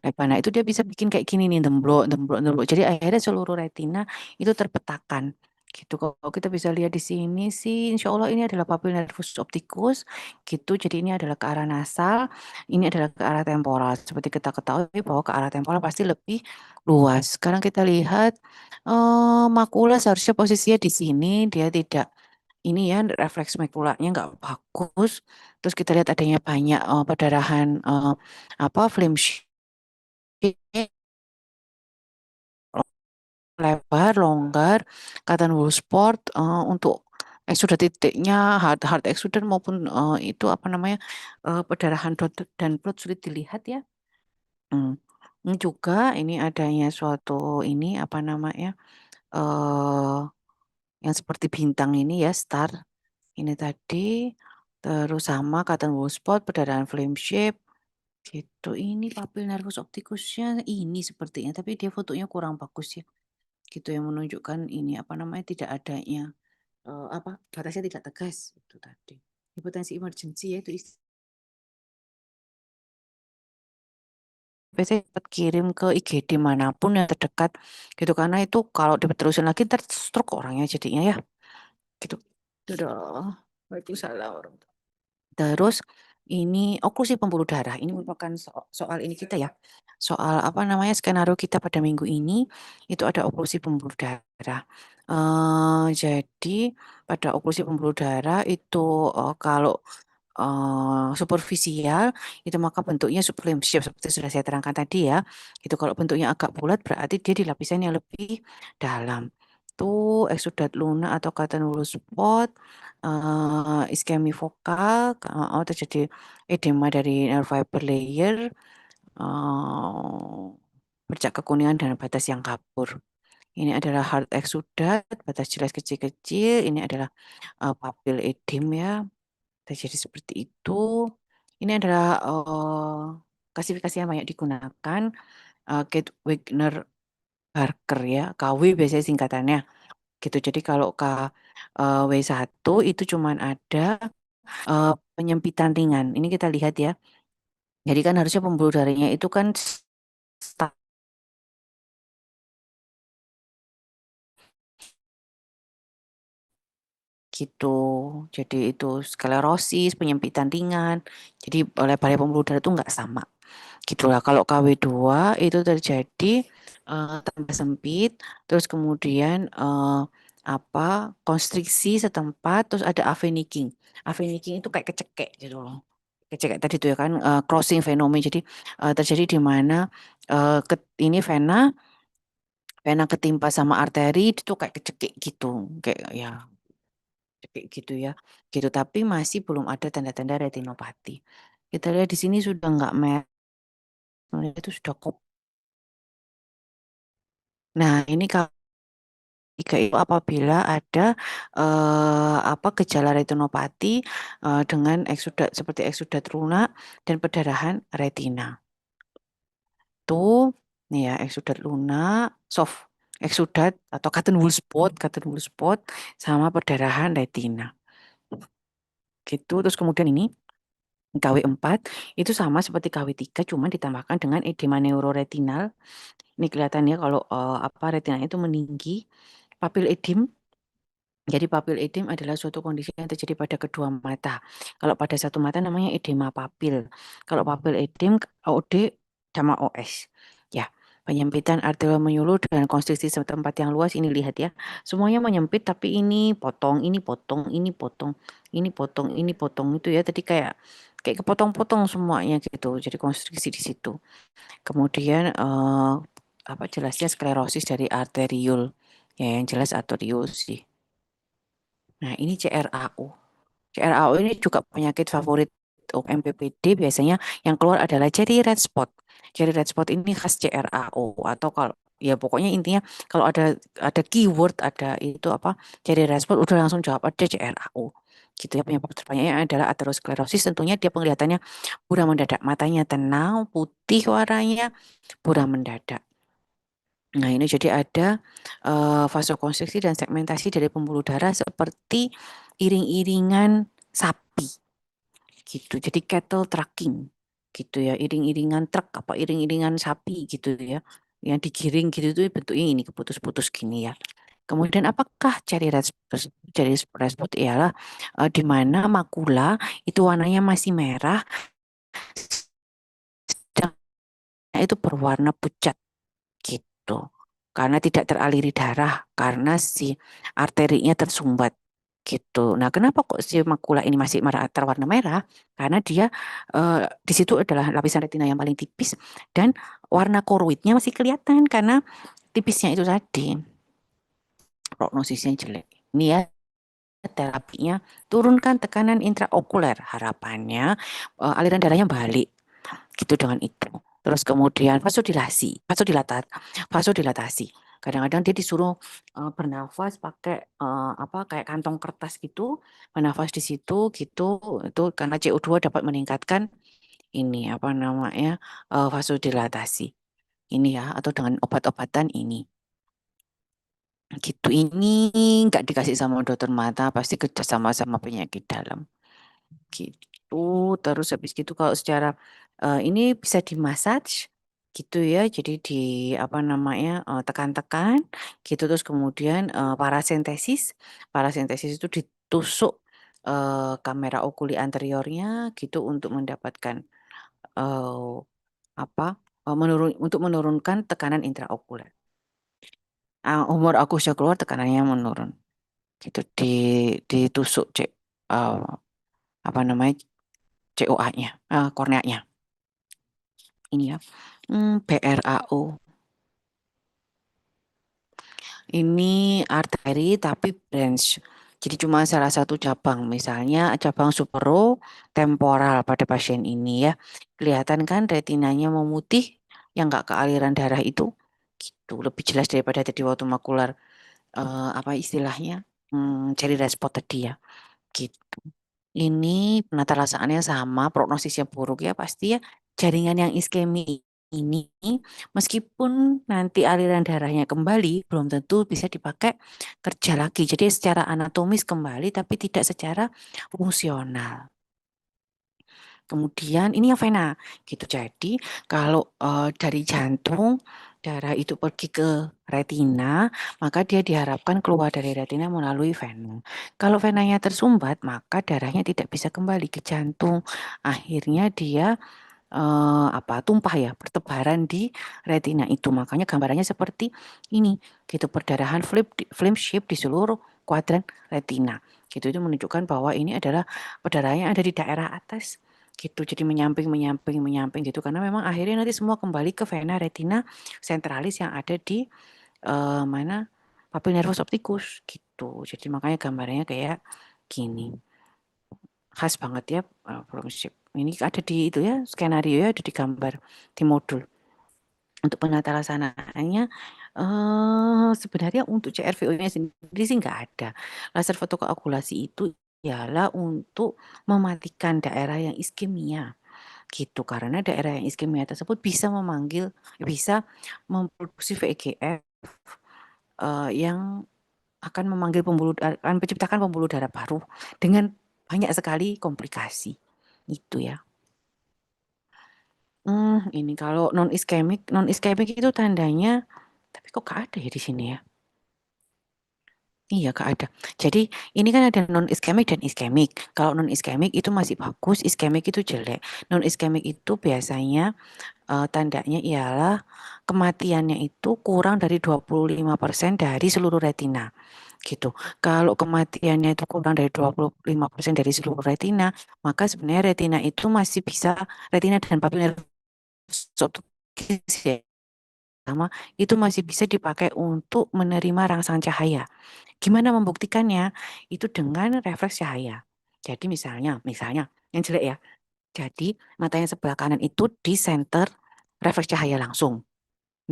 lebar. Nah itu dia bisa bikin kayak gini nih, demblok, demblok, demblok. Jadi akhirnya seluruh retina itu terpetakan, Gitu. Kalau kita bisa lihat di sini sih, insya Allah ini adalah papil nervus opticus, gitu. Jadi ini adalah ke arah nasal, ini adalah ke arah temporal. Seperti kita ketahui bahwa ke arah temporal pasti lebih luas. Sekarang kita lihat makula seharusnya posisinya di sini, dia tidak ini ya refleks makulanya nggak bagus. Terus kita lihat adanya banyak perdarahan apa film lebar, longgar, kata wool sport untuk eksudat titiknya hard eksudat maupun itu apa namanya perdarahan dot dan plot sulit dilihat ya. Hmm. Ini juga ini adanya suatu ini apa namanya eh yang seperti bintang ini ya star ini tadi terus sama kata wool spot perdarahan flame shape gitu. Ini papil nervus opticusnya ini sepertinya tapi dia fotonya kurang bagus ya. Gitu yang menunjukkan ini apa namanya tidak adanya apa batasnya tidak tegas itu tadi. Hipertensi emergency ya itu biasanya cepat kirim ke IGD manapun yang terdekat gitu karena itu kalau diterusin lagi ntar stroke orangnya jadinya ya gitu. Dadah. Waalaikumsalam. Terus ini oklusi pembuluh darah. Ini merupakan soal ini kita ya. Soal apa namanya skenario kita pada minggu ini itu ada oklusi pembuluh darah. Jadi pada oklusi pembuluh darah itu kalau superficial itu maka bentuknya sublim shape seperti sudah saya terangkan tadi ya. Itu kalau bentuknya agak bulat berarti dia di lapisan yang lebih dalam. Tuh eksudat lunak atau catenolus spot iskemi vokal, terjadi edema dari nerve fiber layer, bercak kekuningan dan batas yang kabur. Ini adalah hard exudat, batas jelas kecil-kecil. Ini adalah papil edem ya, terjadi seperti itu. Ini adalah klasifikasi yang banyak digunakan, Kate Wagner Barker ya, KW biasanya singkatannya. Gitu. Jadi kalau KW1 itu cuman ada penyempitan ringan. Ini kita lihat ya. Jadi kan harusnya pembuluh darahnya itu kan gitu. Jadi itu sklerosis, penyempitan ringan. Jadi lebarnya pembuluh darah itu nggak sama. Gitulah. Kalau KW2 itu terjadi tambah sempit, terus kemudian apa konstriksi setempat, terus ada aveniking. Aveniking itu kayak kecekek gitu loh. Kecekek tadi itu ya kan crossing fenomena. Jadi terjadi di mana ini vena ketimpa sama arteri itu kayak kecekik gitu, kayak ya kayak gitu ya, gitu. Tapi masih belum ada tanda-tanda retinopati. Kita lihat di sini sudah nggak merah, itu sudah kop. Nah, ini kalau tiga itu apabila ada apa gejala retinopati dengan eksudat seperti eksudat lunak dan perdarahan retina. Tuh, nih ya eksudat lunak, soft eksudat atau cotton wool spot sama perdarahan retina. Gitu. Terus kemudian ini KW4 itu sama seperti KW3 cuma ditambahkan dengan edema neuroretinal. Ini kelihatannya kalau apa retinanya itu meninggi. Papil edem. Jadi papil edem adalah suatu kondisi yang terjadi pada kedua mata. Kalau pada satu mata namanya edema papil. Kalau papil edem OD sama OS. Ya, penyempitan arterial menyuluh dan konstriksi tempat yang luas ini lihat ya. Semuanya menyempit tapi ini potong, ini potong, ini potong, ini potong, ini potong itu ya. Tadi kayak kayak kepotong-potong semuanya gitu. Jadi konstriksi di situ. Kemudian apa jelasnya sklerosis dari arteriol. Ya, yang jelas arterius sih. Nah, ini CRAO. CRAO ini juga penyakit favorit MPPD biasanya yang keluar adalah cherry red spot. Cherry red spot ini khas CRAO atau kalau ya pokoknya intinya kalau ada keyword ada itu apa cherry red spot udah langsung jawab ada CRAO. Gitu ya penyebab terbanyaknya adalah aterosklerosis tentunya dia penglihatannya buram mendadak matanya tenang putih warnanya buram mendadak. Nah, ini jadi ada vasokonstriksi dan segmentasi dari pembuluh darah seperti iring-iringan sapi gitu. Jadi cattle trucking gitu ya, iring-iringan truk apa iring-iringan sapi gitu ya. Yang digiring gitu itu bentuknya ini keputus-putus gini ya. Kemudian apakah cherry red spot ialah di mana makula itu warnanya masih merah, sedangkan itu berwarna pucat gitu. Karena tidak teraliri darah, karena si arterinya tersumbat gitu. Nah, kenapa kok si makula ini masih terwarna merah? Karena dia di situ adalah lapisan retina yang paling tipis dan warna koroidnya masih kelihatan karena tipisnya itu tadi. Prognosisnya jelek. Ini ya terapinya turunkan tekanan intraokuler. Harapannya aliran darahnya balik gitu dengan itu. Terus kemudian vasodilatasi. Kadang-kadang dia disuruh bernafas pakai apa kayak kantong kertas gitu, bernafas di situ gitu. Itu karena CO2 dapat meningkatkan ini apa namanya vasodilatasi. Ini ya atau dengan obat-obatan ini. Gitu ini nggak dikasih sama dokter mata pasti kerja sama penyakit dalam gitu. Terus habis gitu kalau secara ini bisa dimassage gitu ya. Jadi di apa namanya tekan-tekan gitu terus kemudian parasentesis. Parasentesis itu ditusuk kamera okuli anteriornya gitu untuk mendapatkan eh, apa untuk menurunkan tekanan intraokuler. Umur aku sudah keluar tekanannya menurun. Gitu ditusuk cek apa namanya COA-nya, korneanya. Ini ya. BRAO. Ini arteri tapi branch. Jadi cuma salah satu cabang, misalnya cabang supero-temporal pada pasien ini ya. Kelihatan kan retinanya memutih, yang nggak kealiran darah itu, gitu. Lebih jelas daripada tadi waktu makular, apa istilahnya, cherry red spot tadi ya, gitu. Ini penata laksanaannya sama, prognosisnya buruk ya pasti ya. Jaringan yang iskemi ini, meskipun nanti aliran darahnya kembali, belum tentu bisa dipakai kerja lagi. Jadi secara anatomis kembali, tapi tidak secara fungsional. Kemudian ini yang vena, gitu. Jadi kalau dari jantung darah itu pergi ke retina, maka dia diharapkan keluar dari retina melalui vena. Kalau venanya tersumbat, maka darahnya tidak bisa kembali ke jantung. Akhirnya dia apa tumpah ya, bertebaran di retina itu. Makanya gambarannya seperti ini, gitu perdarahan film shape di seluruh kuadran retina. Gitu itu menunjukkan bahwa ini adalah perdarahan yang ada di daerah atas gitu. Jadi menyamping gitu karena memang akhirnya nanti semua kembali ke vena retina centralis yang ada di mana papil nervus opticus gitu. Jadi makanya gambarnya kayak gini. Khas banget ya problem shape. Ini ada di itu ya, skenario ya ada di gambar di modul. Untuk penata laksanaannya sebenarnya untuk CRVO-nya sendiri sih nggak ada. Laser fotokoagulasi itu ialah untuk mematikan daerah yang iskemia gitu karena daerah yang iskemia tersebut bisa memproduksi VEGF yang akan akan menciptakan pembuluh darah baru dengan banyak sekali komplikasi. Itu ya. Ini kalau non iskemik itu tandanya, tapi kok gak ada ya di sini ya? Iya, gak ada. Jadi ini kan ada non iskemik dan iskemik. Kalau non iskemik itu masih bagus, iskemik itu jelek. Non iskemik itu biasanya tandanya ialah kematiannya itu kurang dari 25% dari seluruh retina. Gitu. Kalau kematiannya itu kurang dari 25% dari seluruh retina, maka sebenarnya retina itu masih bisa, retina dan papil nervus ya, sama itu masih bisa dipakai untuk menerima rangsangan cahaya. Gimana membuktikannya? Itu dengan refleks cahaya. Jadi misalnya yang jelek ya. Jadi mata yang sebelah kanan itu di center refleks cahaya langsung.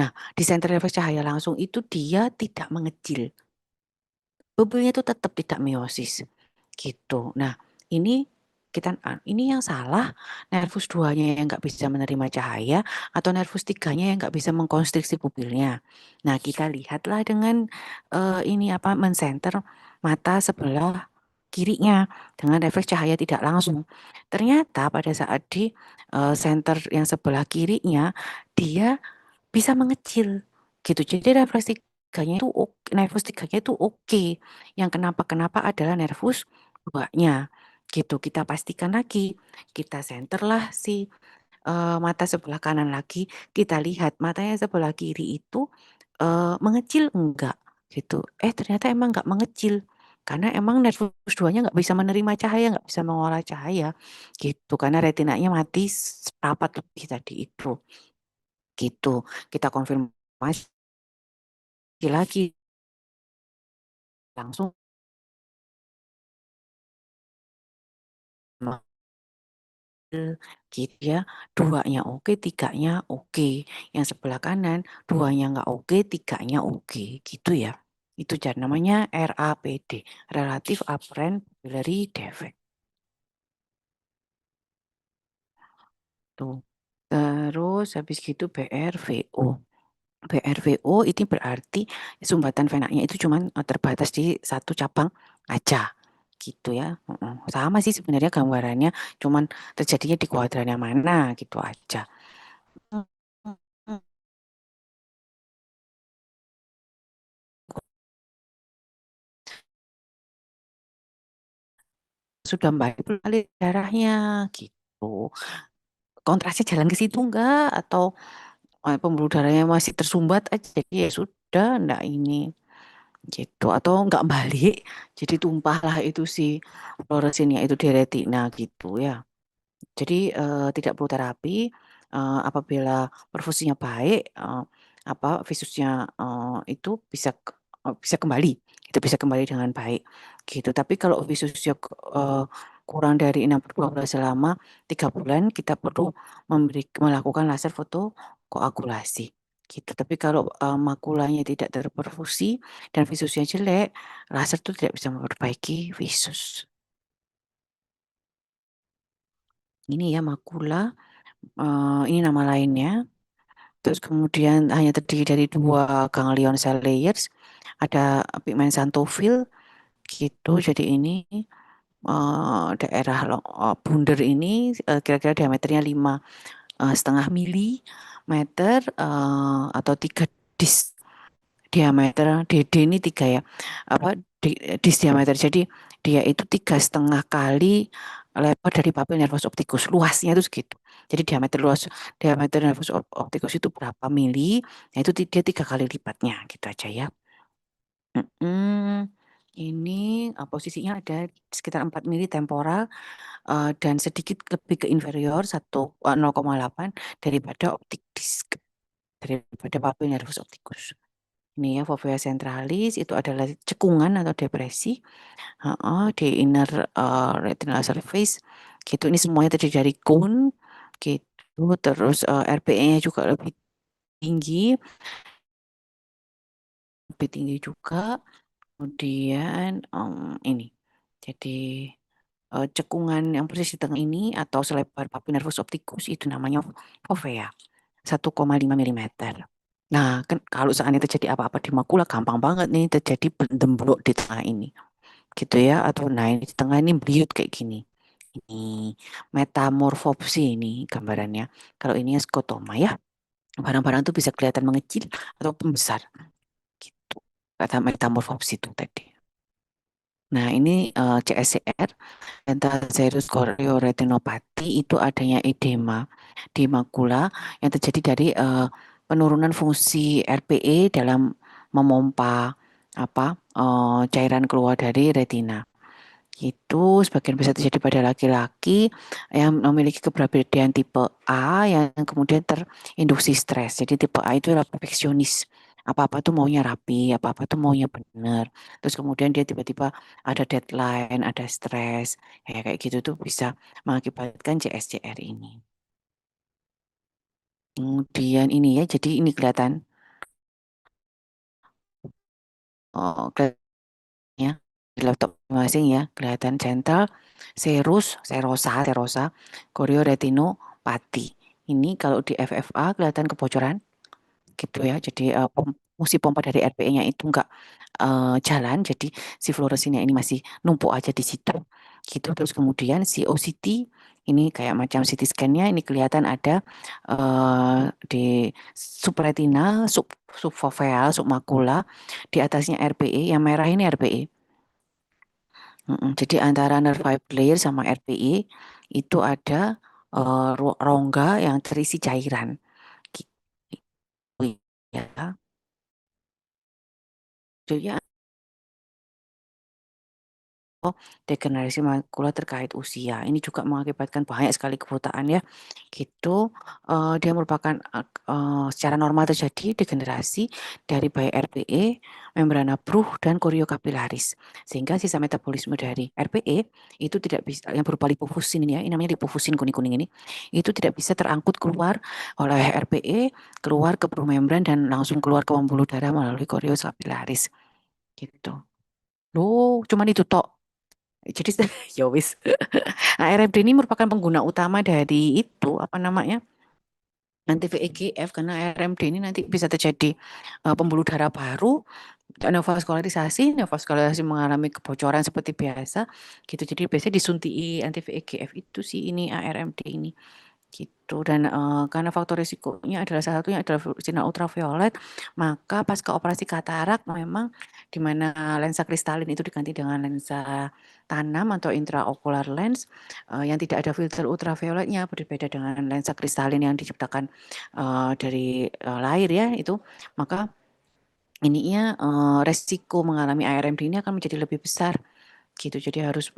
Nah, di center refleks cahaya langsung itu dia tidak mengecil. Bubulnya itu tetap tidak meiosis gitu. Nah, ini ini yang salah nervus 2-nya yang nggak bisa menerima cahaya atau nervus 3-nya yang nggak bisa mengkonstriksi pupilnya. Nah, kita lihatlah dengan ini apa mensenter mata sebelah kirinya dengan refleks cahaya tidak langsung. Ternyata pada saat di center yang sebelah kirinya dia bisa mengecil gitu. Jadi refleksi tiganya itu nervus tiganya itu oke. Yang kenapa-kenapa adalah nervus 2-nya. Gitu, kita pastikan lagi. Kita center lah si mata sebelah kanan lagi, kita lihat matanya sebelah kiri itu mengecil enggak gitu. Ternyata emang enggak mengecil. Karena emang nervus 2-nya nggak bisa menerima cahaya, nggak bisa mengolah cahaya gitu. Karena retinanya mati seperempat lebih tadi itu. Gitu. Kita konfirmasi lagi langsung gitu ya. 2-nya oke, 3-nya oke. Yang sebelah kanan 2-nya nggak oke, 3-nya oke gitu ya. Itu jadi namanya RAPD, Relative Apparent Pupillary Defect. Tuh. Terus habis gitu BRVO. BRVO ini berarti sumbatan venanya itu cuma terbatas di satu cabang aja gitu ya. Sama sih sebenarnya gambarannya, cuman terjadinya di kuadran yang mana gitu aja. Sudah baik belum alir darahnya gitu. Kontrasnya jalan ke situ enggak atau pembuluh darahnya masih tersumbat aja, jadi ya sudah enggak ini gitu, atau enggak balik jadi tumpahlah itu si fluoresinnya itu di retina gitu ya. Jadi tidak perlu terapi apabila perfusinya baik, visusnya itu bisa kembali, itu bisa kembali dengan baik gitu. Tapi kalau visusnya kurang dari 6/12 selama 3 bulan, kita perlu melakukan laser fotokoagulasi gitu. Tapi kalau makulanya tidak terperfusi dan visusnya jelek, laser itu tidak bisa memperbaiki visus. Ini ya makula. Ini nama lainnya. Terus kemudian hanya terdiri dari 2 ganglion cell layers, ada pigmen xanthofil gitu. Jadi ini daerah bunder ini kira-kira diameternya 5,5 milimeter atau 3 dis diameter. DD ini 3 ya, apa dis diameter. Jadi dia itu 3,5 kali lebar dari papil nervus opticus. Luasnya itu segitu. Jadi diameter nervus opticus itu berapa mili? Nah itu dia 3 kali lipatnya gitu aja ya. Ini posisinya ada sekitar 4 mili temporal dan sedikit lebih ke inferior 0,8 daripada optic disc, daripada papil nervus opticus. Ini ya fovea centralis itu adalah cekungan atau depresi di inner retinal surface gitu. Ini semuanya terdiri dari cone gitu. Terus RPE-nya juga tinggi, lebih tinggi juga. Kemudian ini. Jadi cekungan yang persis di tengah ini atau selebar papil nervus opticus itu namanya fovea 1,5 milimeter. Nah, kan kalau seandainya terjadi apa-apa di makula gampang banget nih terjadi demblok di tengah ini. Gitu ya, atau nah ini di tengah ini beliut kayak gini. Ini metamorfopsi ini gambarannya. Kalau ini skotoma ya, barang-barang itu bisa kelihatan mengecil atau membesar gitu. Kata metamorfopsi itu tadi. Nah, ini CSCR, Central chorioretinopathy itu adanya edema di makula yang terjadi dari penurunan fungsi RPE dalam memompa cairan keluar dari retina. Itu sebagian besar terjadi pada laki-laki yang memiliki kepribadian tipe A yang kemudian terinduksi stres. Jadi tipe A itu adalah perfeksionis. Apa-apa tuh maunya rapi, apa-apa tuh maunya benar. Terus kemudian dia tiba-tiba ada deadline, ada stres. Kayak gitu tuh bisa mengakibatkan CSCR ini. Kemudian ini ya, jadi ini kelihatan ya di laptop masing ya, kelihatan central, serosa, chorioretinopathy. Ini kalau di FFA kelihatan kebocoran gitu ya. Jadi fungsi pompa dari RPE-nya itu enggak jalan, jadi si fluoresinnya ini masih numpuk aja di situ. gitu. Terus kemudian si OCT ini kayak macam CT scan-nya ini kelihatan ada di subretina, subfoveal, submakula, di atasnya RPE, yang merah ini RPE. Jadi antara nerve fiber layer sama RPE itu ada rongga yang terisi cairan. Gitu ya. Jadi degenerasi makula terkait usia. Ini juga mengakibatkan banyak sekali kebutaan ya. Gitu. Dia merupakan secara normal terjadi degenerasi dari baik RPE, membrana Bruch dan choriocapillaris. Sehingga sisa metabolisme dari RPE itu tidak bisa yang berupa lipofusin ini ya, ini namanya lipofusin kuning-kuning ini, itu tidak bisa terangkut keluar oleh RPE, keluar ke Bruch membran dan langsung keluar ke pembuluh darah melalui choriocapillaris. Gitu. Loh, cuman itu tok. Jadi ya wis. Nah, RFD ini merupakan pengguna utama dari itu apa namanya? Nanti VEGF karena RMD ini nanti bisa terjadi pembuluh darah baru, neovaskularisasi mengalami kebocoran seperti biasa gitu. Jadi biasanya disuntikan anti VEGF itu sih ini ARMD ini. Gitu. Dan karena faktor risikonya adalah salah satunya adalah sinar ultraviolet, maka pasca operasi katarak memang di mana lensa kristalin itu diganti dengan lensa tanam atau intraocular lens yang tidak ada filter ultravioletnya, berbeda dengan lensa kristalin yang diciptakan dari lahir ya itu, maka ininya resiko mengalami ARMD ini akan menjadi lebih besar gitu. Jadi harus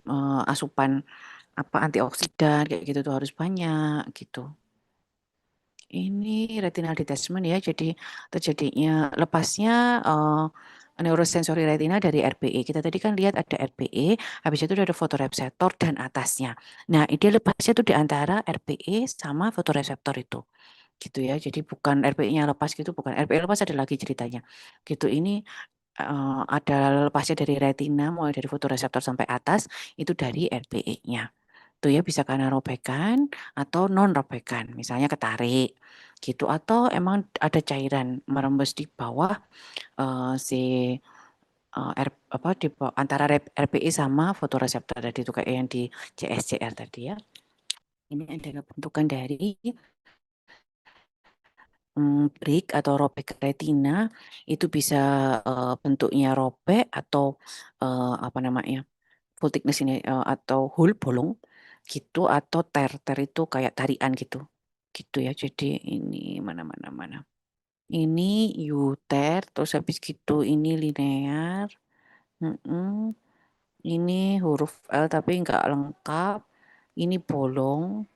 asupan apa antioksidan kayak gitu tuh harus banyak gitu. Ini retinal detachment ya, jadi terjadinya lepasnya neurosensory retina dari RPE. Kita tadi kan lihat ada RPE, habis itu ada fotoreseptor dan atasnya. Nah, dia lepasnya tuh di antara RPE sama fotoreseptor itu. Gitu ya. Jadi bukan RPE-nya lepas gitu, bukan. RPE lepas ada lagi ceritanya. Gitu. Ini ada lepasnya dari retina mulai dari fotoreseptor sampai atas itu dari RPE-nya. Tuh ya bisa karena robekan atau non robekan, misalnya ketarik gitu atau emang ada cairan merembes di bawah si apa di antara RPE sama fotoreseptor tadi itu kayak yang di CSCR tadi ya. Ini adalah bentukan dari break atau robek retina itu bisa bentuknya robek atau apa namanya full thickness ini atau hole bolong gitu atau ter itu kayak tarian gitu gitu ya. Jadi ini mana mana mana. Ini U-ter terus habis gitu ini linear. Mm-mm. Ini huruf L tapi nggak lengkap. Ini bolong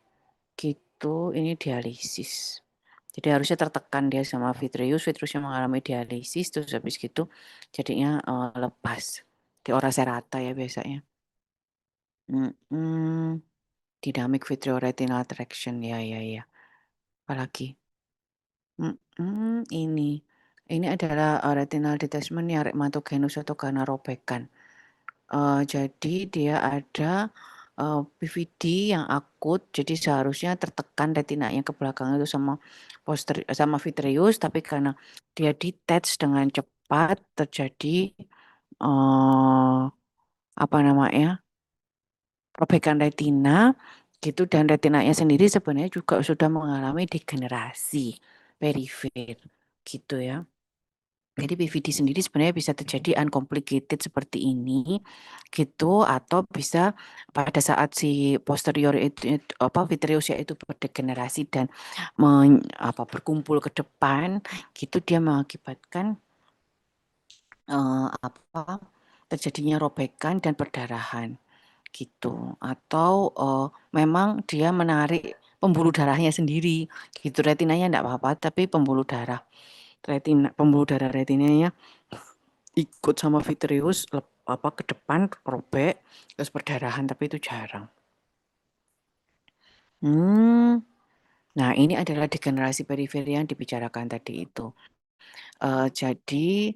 gitu. Ini dialisis. Jadi harusnya tertekan dia sama Vitreusnya mengalami dialisis terus habis gitu jadinya lepas. Di ora serata ya biasanya. Mm-mm. Dynamic vitreoretinal traction ya ya ya. Apalagi? Ini. Ini adalah retinal detachment yang rhematogenus atau karena robekan. Jadi dia ada PVD yang akut, jadi seharusnya tertekan retinanya ke belakang itu sama sama vitreous, tapi karena dia detach dengan cepat terjadi eh apa namanya robekan retina gitu dan retinanya sendiri sebenarnya juga sudah mengalami degenerasi perifer gitu ya. Jadi PVD sendiri sebenarnya bisa terjadi uncomplicated seperti ini gitu atau bisa pada saat si posterior itu apa vitreosia itu berdegenerasi dan berkumpul ke depan gitu dia mengakibatkan apa terjadinya robekan dan perdarahan gitu atau memang dia menarik pembuluh darahnya sendiri gitu retinanya enggak apa-apa tapi pembuluh darah retinanya ikut sama vitreous apa ke depan robek terus perdarahan tapi itu jarang. Hmm. Nah, ini adalah degenerasi periferi yang dibicarakan tadi itu. Jadi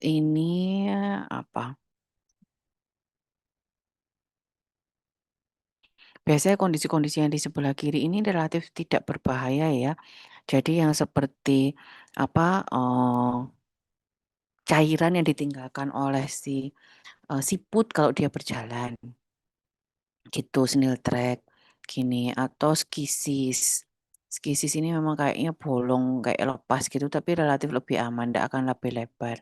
ini apa? Biasanya kondisi-kondisi yang di sebelah kiri ini relatif tidak berbahaya ya. Jadi yang seperti apa cairan yang ditinggalkan oleh si siput kalau dia berjalan gitu, snail track gini atau skisis. Skisis ini memang kayaknya bolong kayak lepas gitu tapi relatif lebih aman, tidak akan lebih lebar.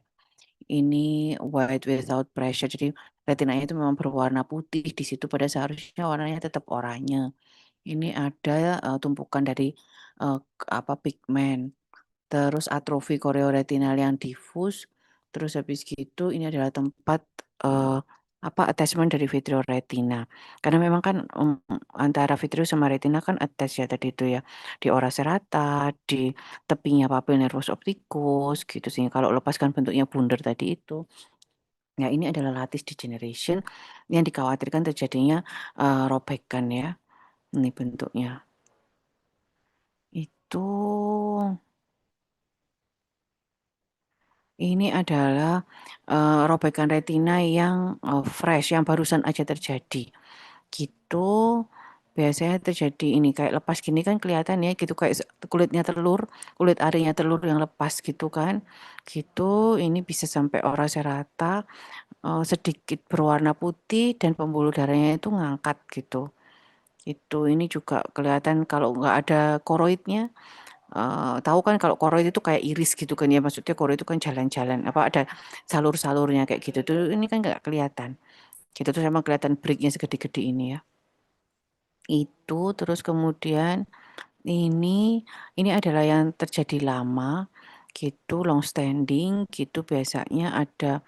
Ini white without pressure, jadi retinanya itu memang berwarna putih di situ pada seharusnya warnanya tetap oranye. Ini ada tumpukan dari apa pigmen. Terus atrofi koreoretinal yang difus, terus habis gitu ini adalah tempat eh, apa attachment dari vitreoretina. Karena memang kan antara vitreo sama retina kan attach ya tadi itu ya di ora serata, di tepinya papil nervus opticus gitu sih. Kalau lepaskan bentuknya bundar tadi itu. Ya ini adalah lattice degeneration yang dikhawatirkan terjadinya robekan ya. Ini bentuknya. Itu Ini adalah, robekan retina yang, fresh, yang barusan aja terjadi, gitu. Biasanya terjadi ini, kayak lepas gini kan kelihatan ya gitu, kayak kulitnya telur, kulit arinya telur yang lepas gitu kan, gitu. Ini bisa sampai ora serata, sedikit berwarna putih dan pembuluh darahnya itu ngangkat gitu, itu. Ini juga kelihatan kalau nggak ada koroidnya. Tahu kan kalau koro itu kayak iris gitu kan ya, maksudnya koro itu kan jalan-jalan, apa ada salur-salurnya kayak gitu tuh, ini kan nggak kelihatan. Gitu tuh sama kelihatan breaknya segede-gede ini ya. Itu terus kemudian ini adalah yang terjadi lama gitu, long standing gitu biasanya ada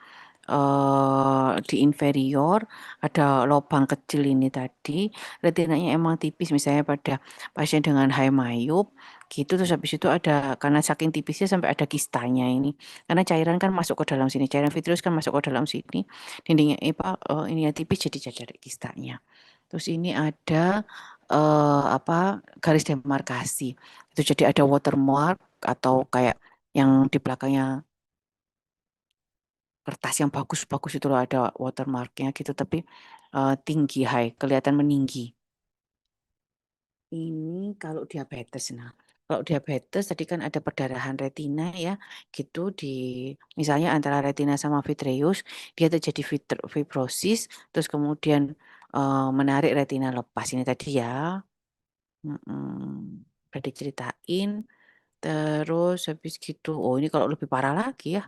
di inferior ada lubang kecil ini tadi, retinanya emang tipis misalnya pada pasien dengan high myop gitu, terus habis itu ada karena saking tipisnya sampai ada kistanya ini. Karena cairan kan masuk ke dalam sini, cairan vitreous kan masuk ke dalam sini, dindingnya ini ya tipis jadi ada kistanya. Terus ini ada apa garis demarkasi. Itu jadi ada watermark atau kayak yang di belakangnya kertas yang bagus-bagus itu loh ada watermarknya gitu tapi tinggi high kelihatan meninggi. Ini kalau diabetes. Nah, kalau diabetes tadi kan ada perdarahan retina ya gitu di misalnya antara retina sama vitreous dia terjadi fibrosis terus kemudian menarik retina lepas ini tadi ya. Udah diceritain terus habis gitu oh ini kalau lebih parah lagi ya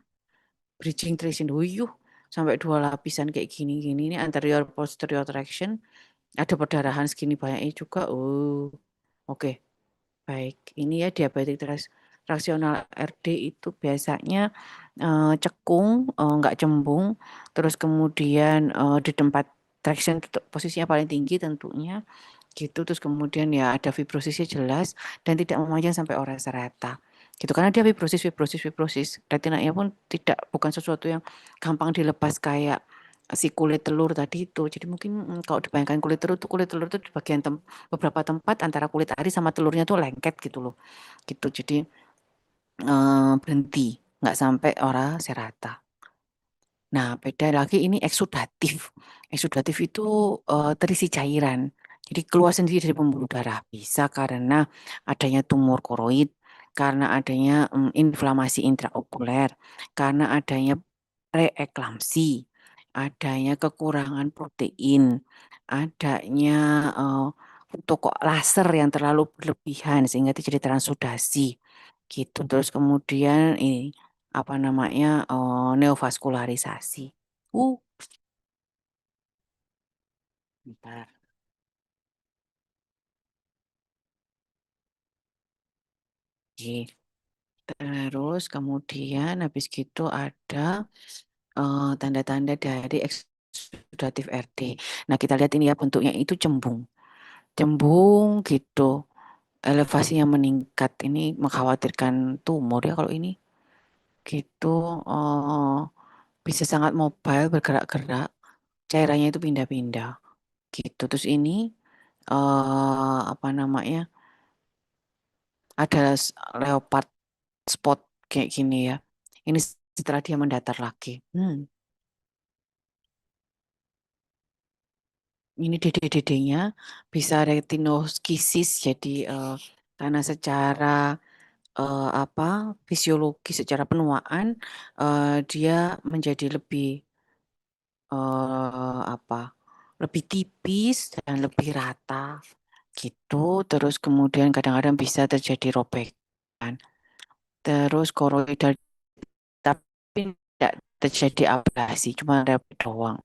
bridging tracing huyuh sampai 2 lapisan kayak gini-gini ini anterior posterior traction ada perdarahan segini banyaknya juga. Oh, oke. Baik. Ini ya diabetik traksional RD itu biasanya cekung, nggak cembung, terus kemudian di tempat traction posisinya paling tinggi tentunya gitu terus kemudian ya ada fibrosisnya jelas dan tidak memanjang sampai ora serata gitu karena dia fibrosis retinanya pun tidak bukan sesuatu yang gampang dilepas kayak si kulit telur tadi itu jadi mungkin kalau dibayangkan kulit telur itu di bagian beberapa tempat antara kulit ari sama telurnya tuh lengket gitu loh gitu jadi berhenti nggak sampai ora serata. Nah, beda lagi ini eksudatif. Eksudatif itu terisi cairan. Jadi keluar sendiri dari pembuluh darah. Bisa karena adanya tumor koroid, karena adanya inflamasi intraokuler, karena adanya preeklamsi, adanya kekurangan protein, adanya tokok laser yang terlalu berlebihan sehingga terjadi transudasi. Gitu. Terus kemudian ini apa namanya neovaskularisasi. Uh, Bentar. Oke. Terus kemudian habis gitu ada tanda-tanda dari eksudatif RD. Nah kita lihat ini ya bentuknya itu cembung, cembung gitu. Elevasinya meningkat ini mengkhawatirkan tumor ya kalau ini gitu. eh, Bisa sangat mobile bergerak-gerak, cairannya itu pindah-pindah gitu. Terus ini apa namanya? Ada leopard spot kayak gini ya. Ini setelah dia mendatar lagi. Ini dede-dedenya bisa retinoskisis jadi karena secara apa fisiologi secara penuaan dia menjadi lebih apa lebih tipis dan lebih rata gitu. Terus kemudian kadang-kadang bisa terjadi robekan. Terus koroidal tapi tidak terjadi ablasi, cuma rapid doang.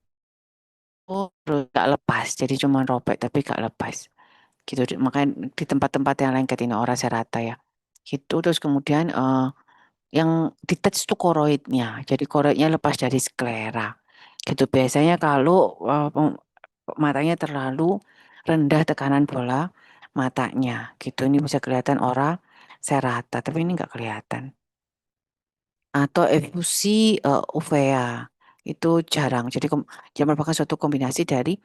Oh, terus gak lepas, jadi cuma robek tapi gak lepas. Gitu, makanya di tempat-tempat yang lengket ini orang serata ya. Gitu, terus kemudian yang detach itu koroidnya, jadi koroidnya lepas dari sklera. Gitu, biasanya kalau matanya terlalu rendah tekanan bola matanya, gitu. Ini bisa kelihatan orang serata, tapi ini nggak kelihatan. Atau efusi uvea itu jarang. Jadi dia merupakan suatu kombinasi dari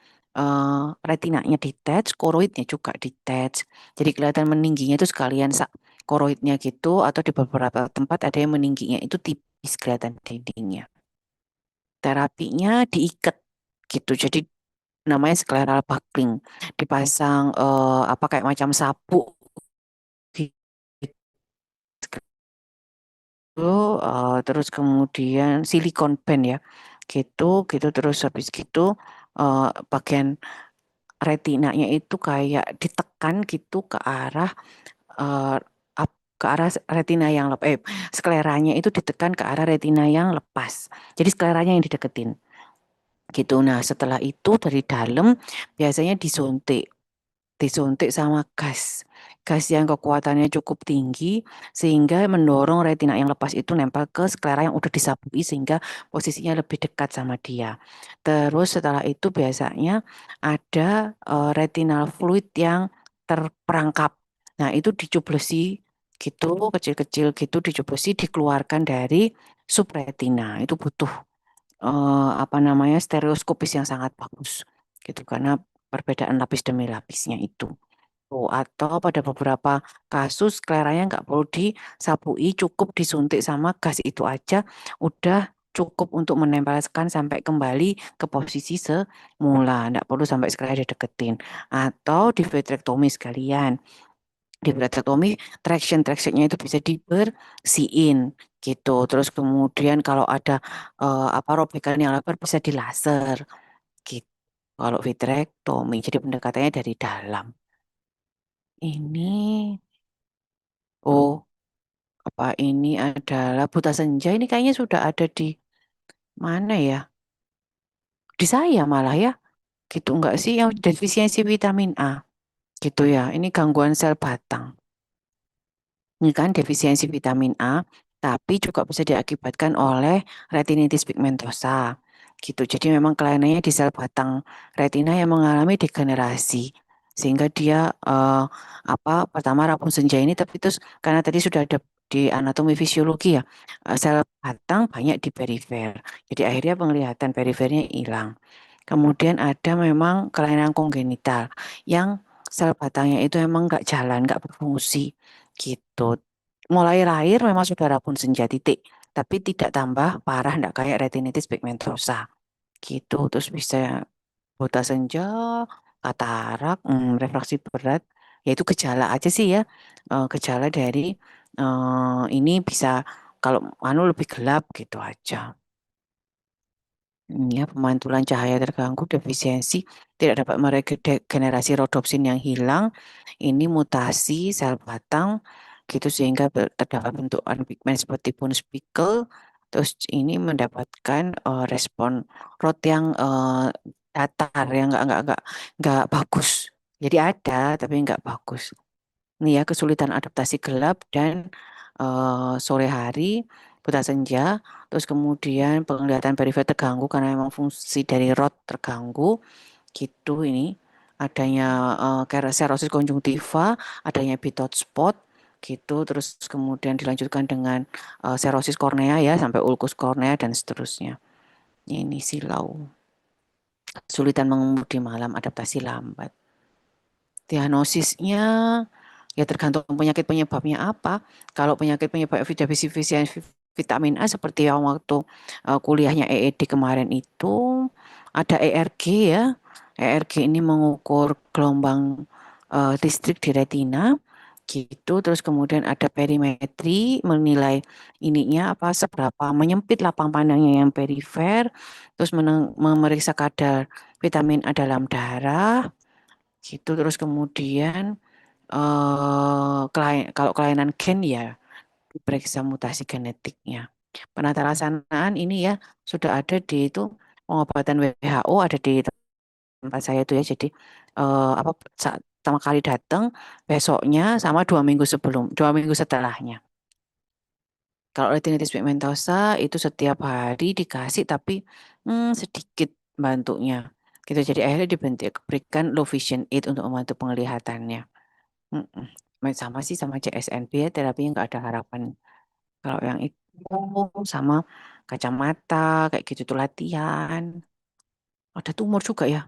retinanya detach, koroidnya juga detach. Jadi kelihatan meningginya itu sekalian koroidnya gitu, atau di beberapa tempat ada yang meningginya itu tipis kelihatan dindingnya. Terapinya diikat gitu. Jadi namanya scleral buckling. Dipasang apa kayak macam sabuk gitu. Terus kemudian silikon band ya gitu gitu terus habis gitu bagian retinanya itu kayak ditekan gitu ke arah eh, ke arah retina yang lepas skleranya itu ditekan ke arah retina yang lepas, jadi skleranya yang dideketin gitu. Nah setelah itu dari dalam biasanya disuntik sama gas yang kekuatannya cukup tinggi sehingga mendorong retina yang lepas itu nempel ke sklera yang udah disabui sehingga posisinya lebih dekat sama dia. Terus setelah itu biasanya ada retinal fluid yang terperangkap. Nah, itu dicublesi gitu, kecil-kecil gitu dicublesi dikeluarkan dari subretina. Itu butuh apa namanya stereoskopis yang sangat bagus gitu karena perbedaan lapis demi lapisnya itu. Oh, atau pada beberapa kasus skleranya nggak perlu disabui, cukup disuntik sama gas itu aja, udah cukup untuk menempelkan sampai kembali ke posisi semula, nggak perlu sampai sklera dideketin. Atau di vitrektomi sekalian. Di vitrektomi, tractionnya itu bisa dibersihin gitu. Terus kemudian kalau ada apa robekan yang lebar bisa dilaser gitu. Kalau vitrektomi, jadi pendekatannya dari dalam. Ini, oh, apa ini adalah buta senja? Ini kayaknya sudah ada di mana ya? Di saya malah ya, gitu enggak sih? Yang defisiensi vitamin A, gitu ya. Ini gangguan sel batang. Ini kan defisiensi vitamin A, tapi juga bisa diakibatkan oleh retinitis pigmentosa. Gitu. Jadi memang kelainannya di sel batang retina yang mengalami degenerasi. Sehingga dia apa pertama rabun senja ini tapi terus karena tadi sudah ada di anatomi fisiologi ya, sel batang banyak di perifer. Jadi akhirnya penglihatan perifernya hilang. Kemudian ada memang kelainan kongenital yang sel batangnya itu emang nggak jalan, nggak berfungsi gitu. Mulai lahir memang sudah rabun senja titik, tapi tidak tambah parah, nggak kayak retinitis pigmentosa gitu. Terus bisa buta senja, katarak, refraksi berat, yaitu gejala aja sih ya. Gejala dari ini bisa kalau anu lebih gelap gitu aja. Ya, pemantulan cahaya terganggu, defisiensi, tidak dapat meregenerasi rodopsin yang hilang. Ini mutasi sel batang, gitu sehingga terdapat bentukan pigmen seperti pun spikel. Terus ini mendapatkan respon rod yang datar, yang nggak bagus. Jadi ada, tapi nggak bagus. Ini ya kesulitan adaptasi gelap dan sore hari, buta senja, terus kemudian penglihatan perifer terganggu karena memang fungsi dari rod terganggu, gitu ini. Adanya serosis konjungtiva, adanya bitot spot, gitu, terus kemudian dilanjutkan dengan serosis kornea ya sampai ulkus kornea dan seterusnya. Ini silau, kesulitan mengemudi malam, adaptasi lambat. Diagnosisnya ya tergantung penyakit penyebabnya apa. Kalau penyakit penyebab defisiensi vitamin A seperti yang waktu kuliahnya EED kemarin itu ada ERG ya. ERG ini mengukur gelombang listrik di retina. gitu. Terus kemudian ada perimetri, menilai ininya apa seberapa menyempit lapang pandangnya yang perifer, terus memeriksa kadar vitamin A dalam darah, gitu. Terus kemudian kalau kelainan gen ya diperiksa mutasi genetiknya. Penata laksanaan ini ya sudah ada di itu pengobatan WHO ada di tempat saya itu ya. Jadi apa saat pertama kali datang besoknya sama 2 minggu sebelum 2 minggu setelahnya. Kalau retinitis pigmentosa itu setiap hari dikasih tapi sedikit bantunya. Gitu jadi akhirnya diberikan low vision aid untuk membantu penglihatannya. Mm-mm. Sama sih sama CSNP ya terapi yang nggak ada harapan. Kalau yang itu sama kacamata kayak gitu tuh latihan. Ada tumor juga ya.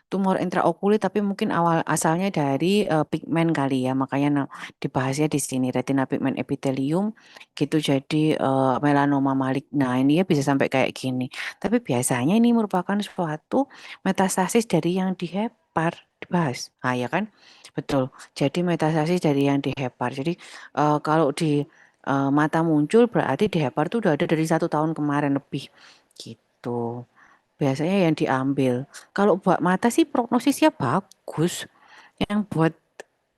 Tumor intraokulit tapi mungkin awal asalnya dari pigmen kali ya. Makanya dibahasnya di sini retina pigment epithelium gitu jadi melanoma maligna ini ya bisa sampai kayak gini. Tapi biasanya ini merupakan suatu metastasis dari yang dihepar dibahas. Ah ya kan? Betul. Jadi metastasis dari yang dihepar. Jadi kalau di mata muncul berarti dihepar itu udah ada dari 1 tahun kemarin lebih gitu. Biasanya yang diambil. Kalau buat mata sih prognosisnya bagus. Yang buat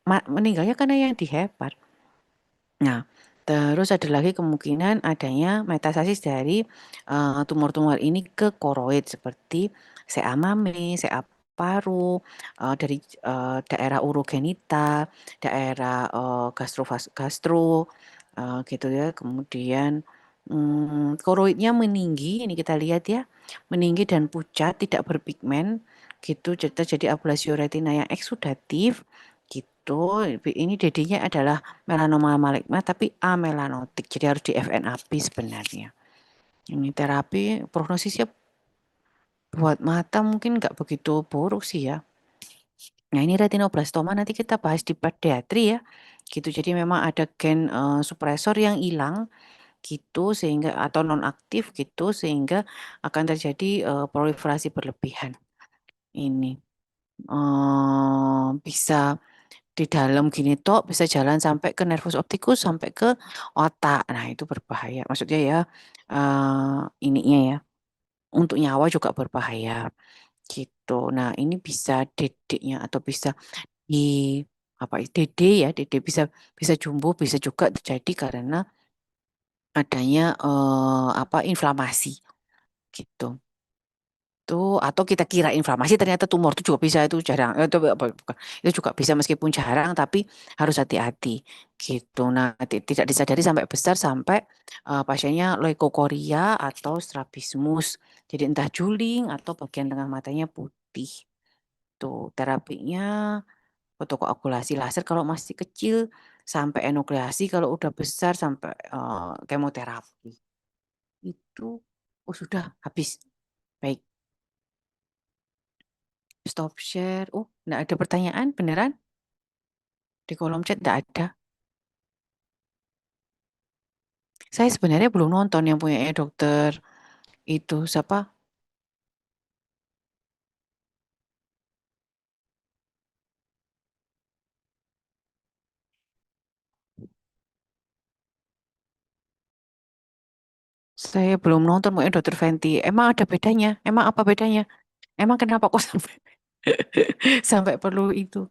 meninggalnya karena yang dihepar. Nah, terus ada lagi kemungkinan adanya metastasis dari tumor-tumor ini ke koroid seperti CA mame, CA paru, dari daerah urogenita, daerah gastro, gitu ya. Kemudian koroidnya meninggi, ini kita lihat ya, meninggi dan pucat, tidak berpigmen, gitu. Jadi ablasio retina yang eksudatif, gitu. Ini DD-nya adalah melanoma maligna tapi amelanotik. Jadi harus di FNAP sebenarnya. Ini terapi prognosisnya buat mata mungkin nggak begitu buruk sih ya. Nah ini retinoblastoma nanti kita bahas di pediatri ya. Gitu. Jadi memang ada gen supresor yang hilang gitu sehingga atau nonaktif gitu sehingga akan terjadi proliferasi berlebihan. Ini bisa di dalam gini tok bisa jalan sampai ke nervus opticus sampai ke otak. Nah, itu berbahaya. Maksudnya ya ininya ya untuk nyawa juga berbahaya gitu. Nah, ini bisa dedeknya atau bisa di apa dede ya, dede bisa bisa jumbo bisa juga terjadi karena adanya apa inflamasi gitu. Tuh atau kita kira inflamasi ternyata tumor itu juga bisa itu jarang itu bukan itu juga bisa meskipun jarang tapi harus hati-hati gitu. Nah, tidak disadari sampai besar sampai pasiennya leukokoria atau strabismus. Jadi entah juling atau bagian tengah matanya putih. Tuh terapinya fotokoagulasi laser kalau masih kecil sampai enukleasi kalau udah besar sampai kemoterapi. Itu oh sudah habis. Baik. Stop share. Oh, enggak ada pertanyaan beneran? Di kolom chat enggak ada. Saya sebenarnya belum nonton yang punya dokter itu siapa? Saya belum nonton punya dokter Fenty. Emang ada bedanya? Emang apa bedanya? Emang kenapa kok sampai sampai perlu itu?